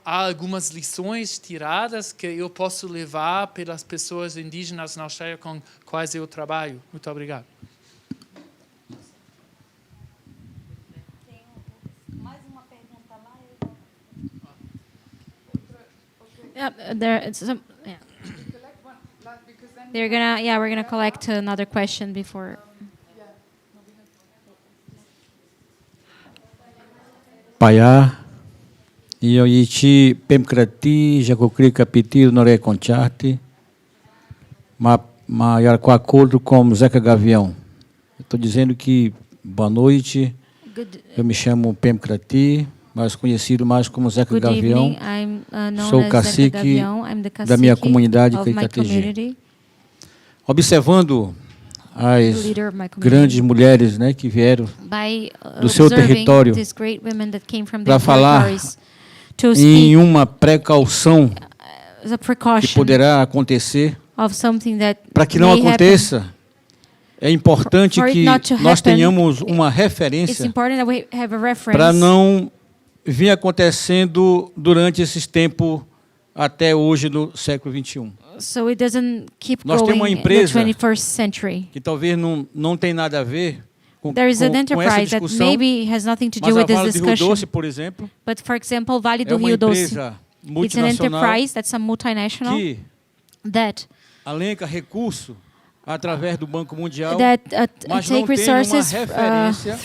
Há algumas lições tiradas que eu posso levar pelas pessoas indígenas na Austrália com quais eu trabalho. Muito obrigado. We're gonna collect another question before. Paya, iyo ichi pemkrati jakukri kapiti nore concharte, ma yar com acordo com Zeca Gavião. Estou dizendo que boa noite. Eu me chamo Pemkrati, mais conhecido mais como Zeca Gavião. Sou o cacique da minha comunidade KTG. Observando as grandes mulheres, né, que vieram do seu território para falar em uma precaução que poderá acontecer, para que não aconteça, é importante que nós tenhamos uma referência para não vir acontecendo durante esses tempos até hoje do século XXI. So it doesn't keep Nós temos uma going in the empresa 21st century. que talvez não tem nada a ver com There is an essa enterprise that discussão, maybe has nothing to do mas a with this Vale do Rio discussion. Doce, por exemplo, But for example, Vale do é uma Rio Doce, empresa it's an multinacional enterprise that's a multinational que that alenca recurso através do Banco Mundial, mas take não tem uma resources referência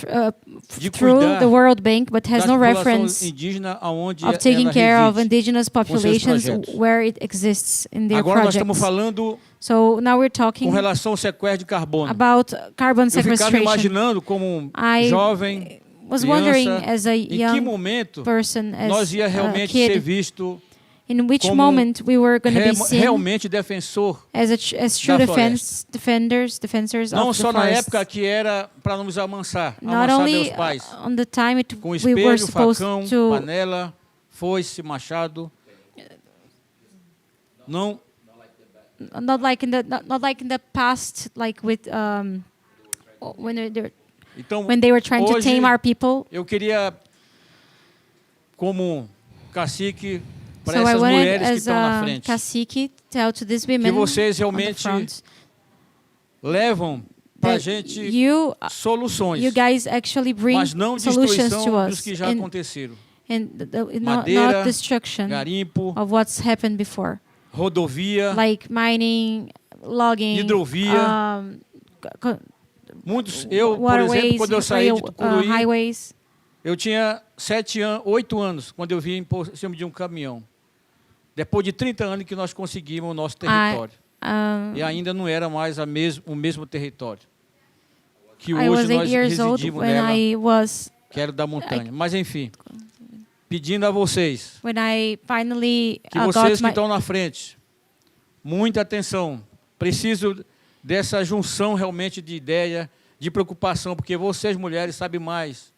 de through cuidar the World Bank, but has das no populações reference indígenas aonde of taking ela care of reside indigenous com seus populations projetos. where it exists in their Agora nós estamos projects. falando So now we're com talking relação ao sequestro de carbono. about carbon Eu ficava sequestration. imaginando como um I jovem, was wondering criança, as a em que young momento person, as nós ia a realmente ser kid, visto in which como moment we were going to be seen realmente defensor as true da defenders não of the só na forest. época que era para nos amansar Not meus only pais, on the time com we were espelho, supposed facão, to, panela, foice, machado. Não, not like in the past, like with então, when they were trying to hoje, tame our people. eu queria, como cacique, para So I essas wanted, mulheres que as estão na a frente, cacique, tell to these que women vocês on the realmente front levam para a that gente you guys actually bring mas não solutions to destruição dos us, que já aconteceram. and Madeira, not destruction garimpo, of what's happened before, rodovia, like mining, logging, hidrovia, Muitos, eu, por waterways, exemplo, quando eu saí de Tucuruí, highways. eu tinha 8 anos quando eu vim por cima de um caminhão. Depois de 30 anos que nós conseguimos o nosso território. E ainda não era mais o mesmo território. Que hoje nós residimos nela, que era da montanha. Mas, enfim, pedindo a vocês, que vocês que estão na frente, muita atenção. Preciso dessa junção realmente de ideia, de preocupação, porque vocês, mulheres, sabem mais.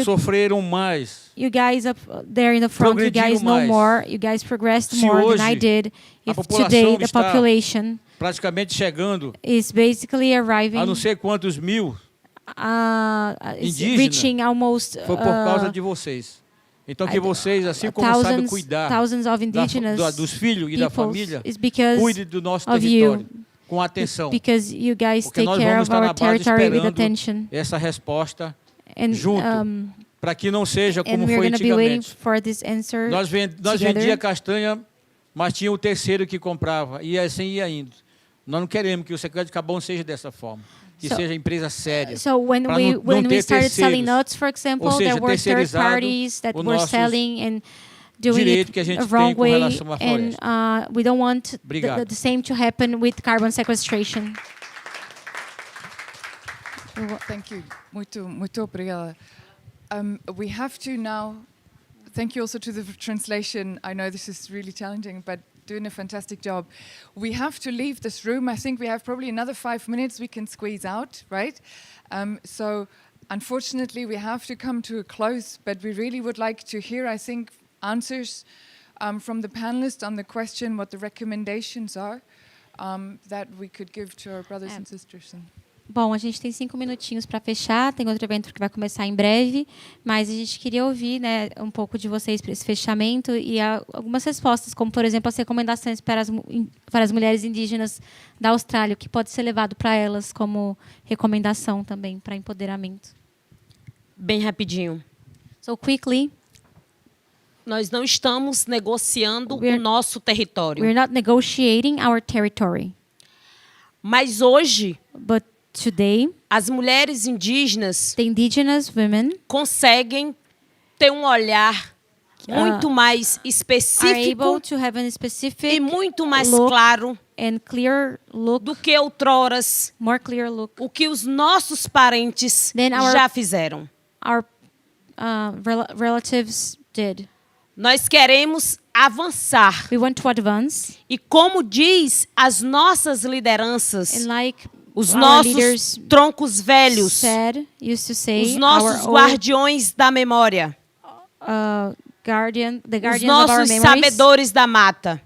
Sofreram mais. You guys up there in the front, you guys know more, you guys progressed more than I did. If today the population praticamente chegando is basically arriving, a não sei quantos mil indígenas, reaching almost, foi por causa de vocês. Então que vocês, assim como sabem cuidar dos filhos e da família, cuidem do nosso território com atenção. Because you guys porque take nós care vamos of estar our na base territory with esperando attention. Essa resposta And, junto, para que não seja como foi antigamente. Nós vendíamos castanha, mas tinha o terceiro que comprava, e assim ia indo. Nós não queremos que o secretário de Cabão seja dessa forma, que seja empresa séria. So when we started selling nuts, for example, there were third parties that were selling and doing it the wrong way, and we don't want the same to happen with carbon sequestration. Thank you. Muito obrigada. We have to now, thank you also to the translation. I know this is really challenging, but doing a fantastic job. We have to leave this room. I think we have probably another 5 minutes we can squeeze out, right? So unfortunately, we have to come to a close, but we really would like to hear, I think, answers from the panelists on the question what the recommendations are that we could give to our brothers and sisters. Bom, a gente tem 5 minutinhos para fechar, tem outro evento que vai começar em breve, mas a gente queria ouvir, né, um pouco de vocês para esse fechamento e algumas respostas, como, por exemplo, as recomendações para as mulheres indígenas da Austrália, o que pode ser levado para elas como recomendação também para empoderamento. Bem rapidinho. So, quickly. Nós não estamos negociando o nosso território. We're not negotiating our territory. Mas hoje, today, as mulheres indígenas, the indigenous women, conseguem ter um olhar muito mais específico e muito mais claro and clear look, do que outroras, more clear look, o que os nossos parentes já fizeram. Our relatives did. Nós queremos avançar. We want to advance. E como diz as nossas lideranças, and like os nossos troncos velhos, os nossos guardiões da memória, os nossos sabedores da mata.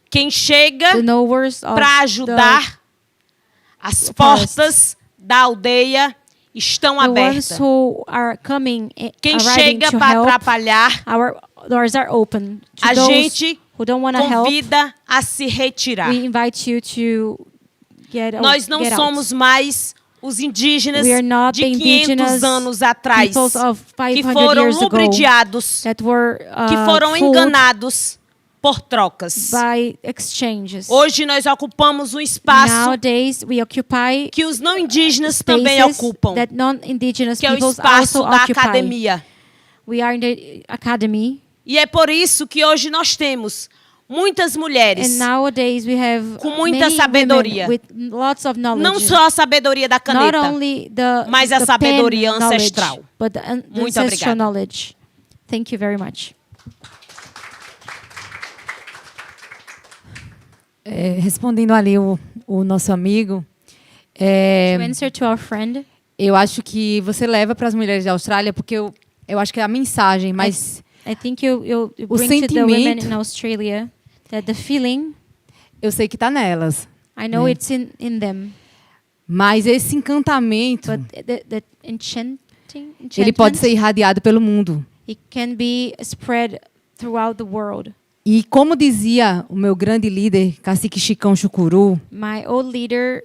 Quem chega para ajudar, as portas da aldeia estão abertas. Quem chega para atrapalhar, doors are open. A gente convida a se retirar. We invite you to Nós não somos mais os indígenas de 500 anos atrás, que foram ludibriados, que foram enganados por trocas. Hoje nós ocupamos um espaço que os não indígenas também ocupam, que é o espaço da academia. We are in the academy. E é por isso que hoje nós temos muitas mulheres com muita sabedoria. Não só a sabedoria da caneta, mas a sabedoria ancestral. Muito obrigada. Thank you very much. Respondendo ali o nosso amigo, to answer to our friend, eu acho que você leva para as mulheres da Austrália, porque eu acho que é a mensagem, mas I think you bring to the women in Australia that the feeling, eu sei que está nelas. I know it's in them. Mas esse encantamento, the ele pode ser irradiado pelo mundo. It can be spread throughout the world. E como dizia o meu grande líder, Cacique Chicão Chucuru, my old leader,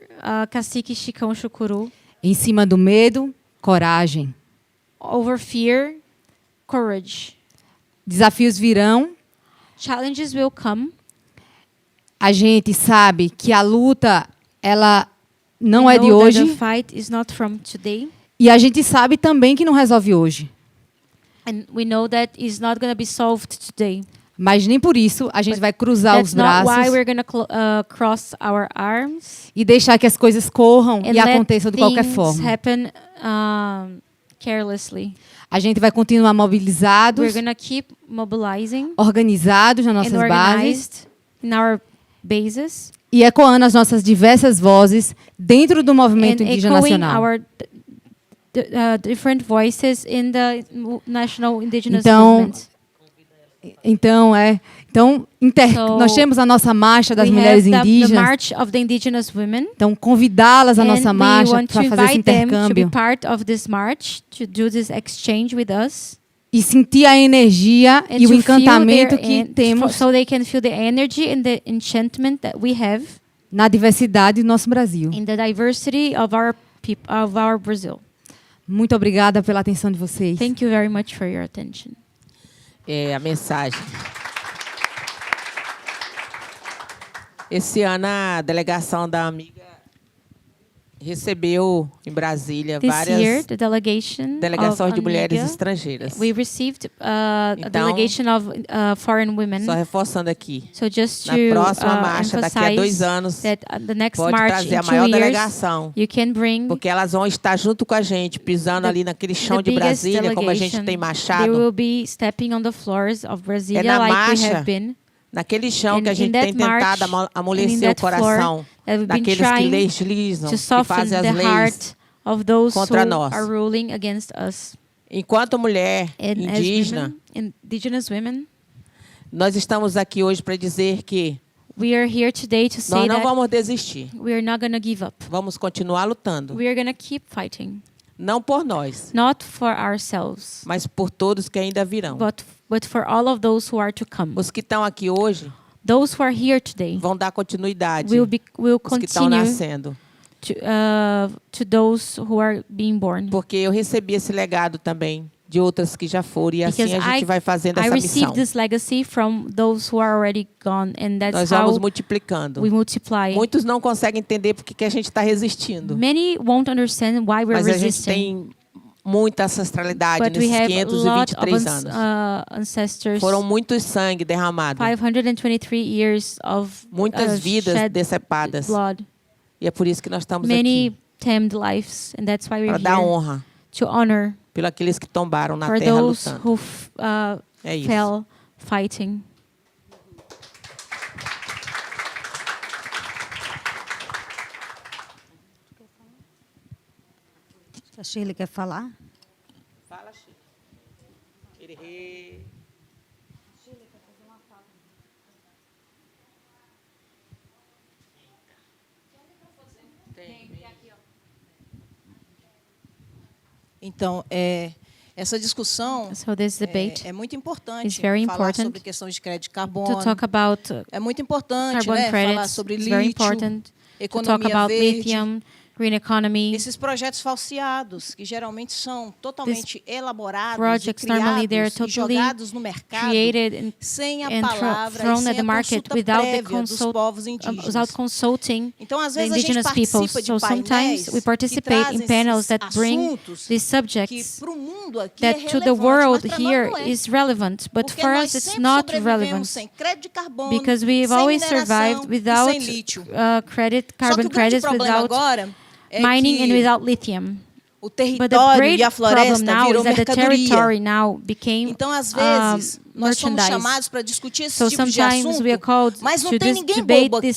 Cacique Chicão Chucuru, em cima do medo, coragem. Over fear, courage. Desafios virão. Challenges will come. A gente sabe que a luta, ela não é de hoje. The fight is not from today. E a gente sabe também que não resolve hoje. And we know that it's not going to be solved today. Mas nem por isso a gente vai cruzar os braços cross our arms e deixar que as coisas corram e aconteçam de qualquer forma. Happen, carelessly. A gente vai continuar mobilizados, We're gonna keep mobilizing, organizados nas nossas bases, in our bases, e ecoando as nossas diversas vozes dentro do movimento indígena nacional. Our different voices in the national indigenous movement. Então, nós temos a nossa marcha das mulheres indígenas. The March of the Indigenous Women. Então, convidá-las à nossa marcha para fazer esse intercâmbio. To be part of this march, to do this exchange with us. E sentir a energia e o encantamento que temos. So they can feel the energy and the enchantment that we have. Na diversidade do nosso Brasil. In the diversity of our Brazil. Muito obrigada pela atenção de vocês. Thank you very much for your attention. A mensagem. Esse ano a delegação da amiga recebeu em Brasília várias delegações de mulheres estrangeiras. We received a delegation of foreign women. Só reforçando aqui. So just na próxima marcha daqui a 2 anos pode trazer a maior delegação. You can bring porque elas vão estar junto com a gente, pisando ali naquele chão de Brasília, como a gente tem marchado. They will be stepping on the floors of Brasília na like marcha, we have been. Naquele chão que a gente tem tentado amolecer o coração daqueles que legislam, que fazem as leis contra nós. Enquanto mulher indígena, indigenous women, nós estamos aqui hoje para dizer que we are here today to say nós não vamos desistir. We are not gonna give up. Vamos continuar lutando. We are gonna keep fighting. Não por nós, not for ourselves, mas por todos que ainda virão. But for all of those who are to come. Os que estão aqui hoje, those who are here today, vão dar continuidade. Will os que estão nascendo. To those who are being born. Porque eu recebi esse legado também de outras que já foram, e assim a gente vai fazendo essa missão. I received this legacy from those who are already gone, and that's nós vamos multiplicando. We multiply. Muitos não conseguem entender porque que a gente está resistindo. Many won't understand why we're resisting. Mas a gente tem muita ancestralidade nesses 523 anos. Ancestors. Foram muitos sangue derramado. 523 years of muitas vidas decepadas. Blood. E é por isso que nós estamos Many aqui. tamed lives, and that's why we're para dar honra. To honor. Pelos aqueles que tombaram na for terra those lutando. Who é fell fighting. A Shirley quer falar? Fala, Shirley. Shirley quer fazer uma fala. Então, essa discussão é muito importante. Falar sobre questões de crédito de carbono. É muito importante, né? Falar sobre lítio, economia verde. Green economy. Esses projetos falseados, que geralmente são totalmente elaborados e criados e jogados no mercado sem a palavra e sem a consulta prévia dos povos indígenas. Without consulting então, às the vezes, indigenous peoples. So sometimes we participate in panels that bring these subjects that to the world here is relevant, but for us it's not relevant because we've always survived without carbon credits, without mining and without lithium. O território e a floresta virou mercadoria. Então, às vezes, nós somos chamados para discutir esse tipo de assunto, mas não tem ninguém bobo aqui.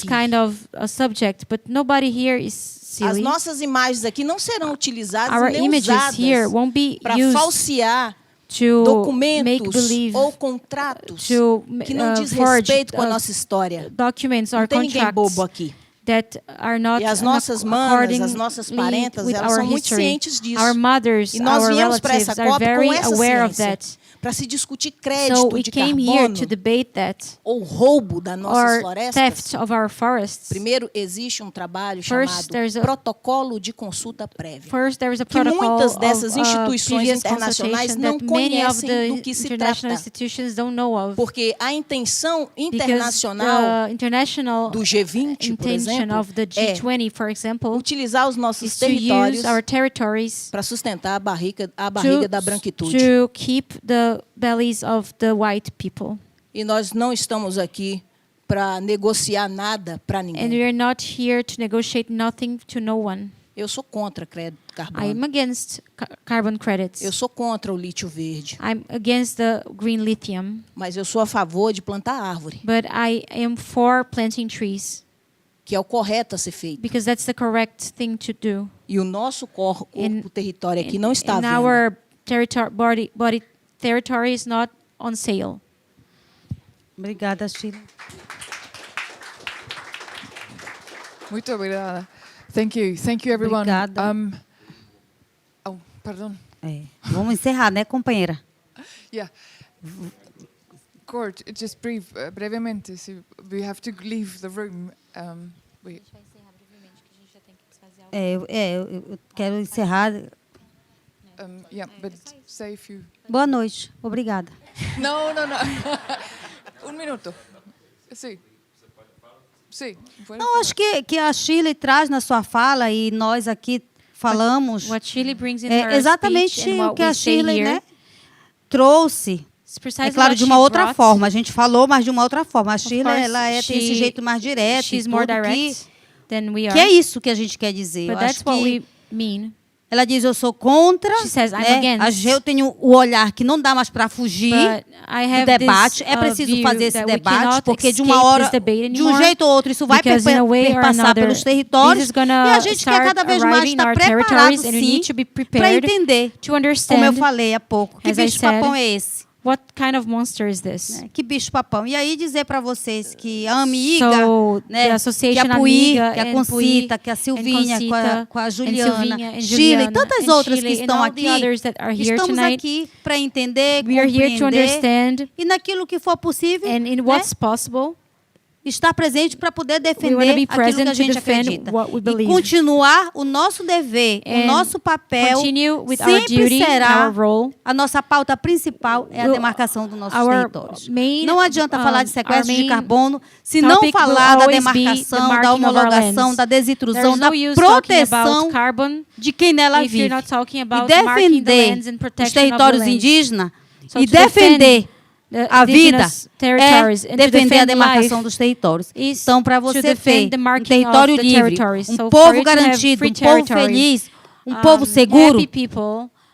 Subject, but nobody here is silly. As nossas imagens aqui não serão utilizadas nem usadas para falsear documentos ou contratos que não diz respeito com a nossa história. Não tem ninguém bobo aqui. E as nossas manas, as nossas parentas, elas são muito cientes disso. Our mothers, e nós viemos para essa COP com essa ciência, para se discutir crédito de carbono ou roubo das nossas florestas. Primeiro, existe um trabalho chamado Protocolo de Consulta Prévia, que muitas dessas instituições internacionais não conhecem do que se trata, porque a intenção internacional do G20, por exemplo, é utilizar os nossos territórios para sustentar a barriga da branquitude. To keep the bellies of the white people. E nós não estamos aqui para negociar nada para ninguém. And we are not here to negotiate nothing to no one. Eu sou contra crédito carbono. I'm against carbon credits. Eu sou contra o lítio verde. I'm against the green lithium. Mas eu sou a favor de plantar árvore. But I am for planting trees. Que é o correto a ser feito. Because that's the correct thing to do. E o nosso território aqui não está vendo. Our body territory is not on sale. Obrigada, Sheila. Muito obrigada. Thank you, everyone. Obrigada. Perdão. Vamos encerrar, né, companheira? Yeah. Court, just brevemente, we have to leave the room. Eu quero encerrar. Yeah, but say if you... Boa noite. Obrigada. Não. Minuto. Sim. Sim. Não, acho que a Shirley traz na sua fala e nós aqui falamos. What Shirley brings in her exatamente speech and what o que a we say Shirley, here, né, trouxe. É claro, de uma outra forma. A gente falou, mas de uma outra forma. A Shirley, tem esse jeito mais direto. She's more direct than we are. Que é isso que a gente quer dizer. But that's what we mean. Ela diz, eu sou contra, eu tenho o olhar que não dá mais para fugir do debate. É preciso fazer esse debate, porque de uma hora, de um jeito ou outro, isso vai perpassar pelos territórios, e a gente quer cada vez mais estar preparado, sim, para entender, como eu falei há pouco, que bicho-papão é esse? What kind of monster is this? Que bicho-papão. E aí dizer para vocês que a amiga, que a Puí, que a Concita, que a Silvinha, com a Juliana, Sheila e tantas outras que estão aqui, estamos aqui para entender, compreender e naquilo que for possível, estar presente para poder defender aquilo que a gente acredita. E continuar o nosso dever, o nosso papel, sempre será a nossa pauta principal, é a demarcação dos nossos territórios. Não adianta falar de sequestro de carbono se não falar da demarcação, da homologação, da desintrusão, da proteção de quem nela vive. E defender os territórios indígenas e defender a vida é defender a demarcação dos territórios. Então, para você ter um território livre, um povo garantido, um povo feliz, um povo seguro,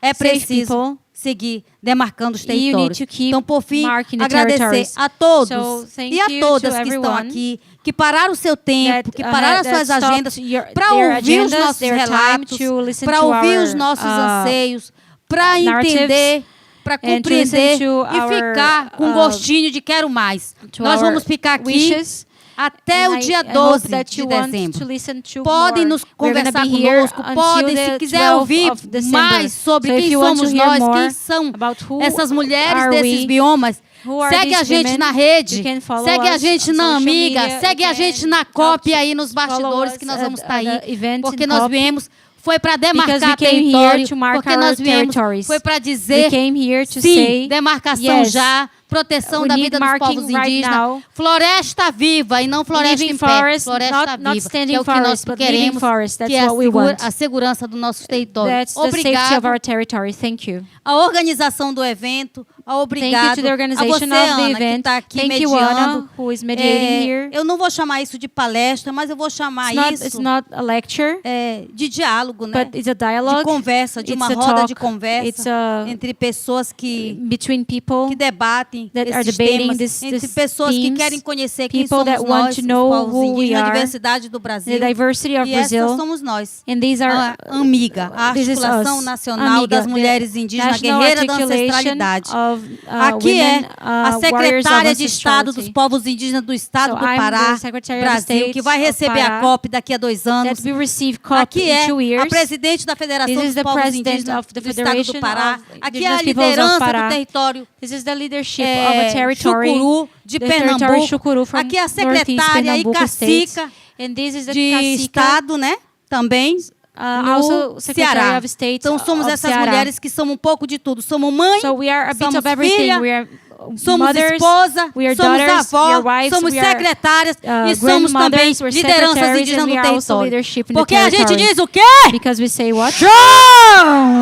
é preciso seguir demarcando os territórios. Então, por fim, agradecer a todos e a todas que estão aqui, que pararam o seu tempo, que pararam as suas agendas para ouvir os nossos relatos, para ouvir os nossos anseios, para entender, para compreender e ficar com gostinho de quero mais. Nós vamos ficar aqui até o dia 12 de dezembro. Podem nos conversar conosco, podem, se quiser ouvir mais sobre quem somos nós, quem são essas mulheres desses biomas, segue a gente na rede, segue a gente na Amiga, segue a gente na cópia aí nos bastidores que nós vamos estar aí, porque nós viemos foi para demarcar território, porque nós viemos foi para dizer sim, demarcação já, proteção da vida dos povos indígenas, floresta viva e não floresta em pé, floresta viva, que é o que nós queremos, que é a segurança do nosso território. Obrigado à organização do evento, obrigado a você, Ana, que está aqui mediando. Eu não vou chamar isso de palestra, mas eu vou chamar isso de diálogo, né? De conversa, de uma roda de conversa entre pessoas que debatem esses temas, entre pessoas que querem conhecer quem somos nós, os povos indígenas, a diversidade do Brasil. E essas somos nós. A Amiga, a Articulação Nacional das Mulheres Indígenas Guerreiras da Ancestralidade. Aqui é a secretária de Estado dos Povos Indígenas do Estado do Pará, Brasil, que vai receber a COP daqui a 2 anos. Aqui é a presidente da Federação dos Povos Indígenas do Estado do Pará. Aqui é a liderança do território Chucuru, de Pernambuco. Aqui é a secretária e cacica de Estado, né? Também. No Ceará. Então somos essas mulheres que somos um pouco de tudo. Somos mãe, somos filha, somos esposa, somos avó, somos secretárias e somos também lideranças indígenas do território. Porque a gente diz o quê? Because we say what? Chama!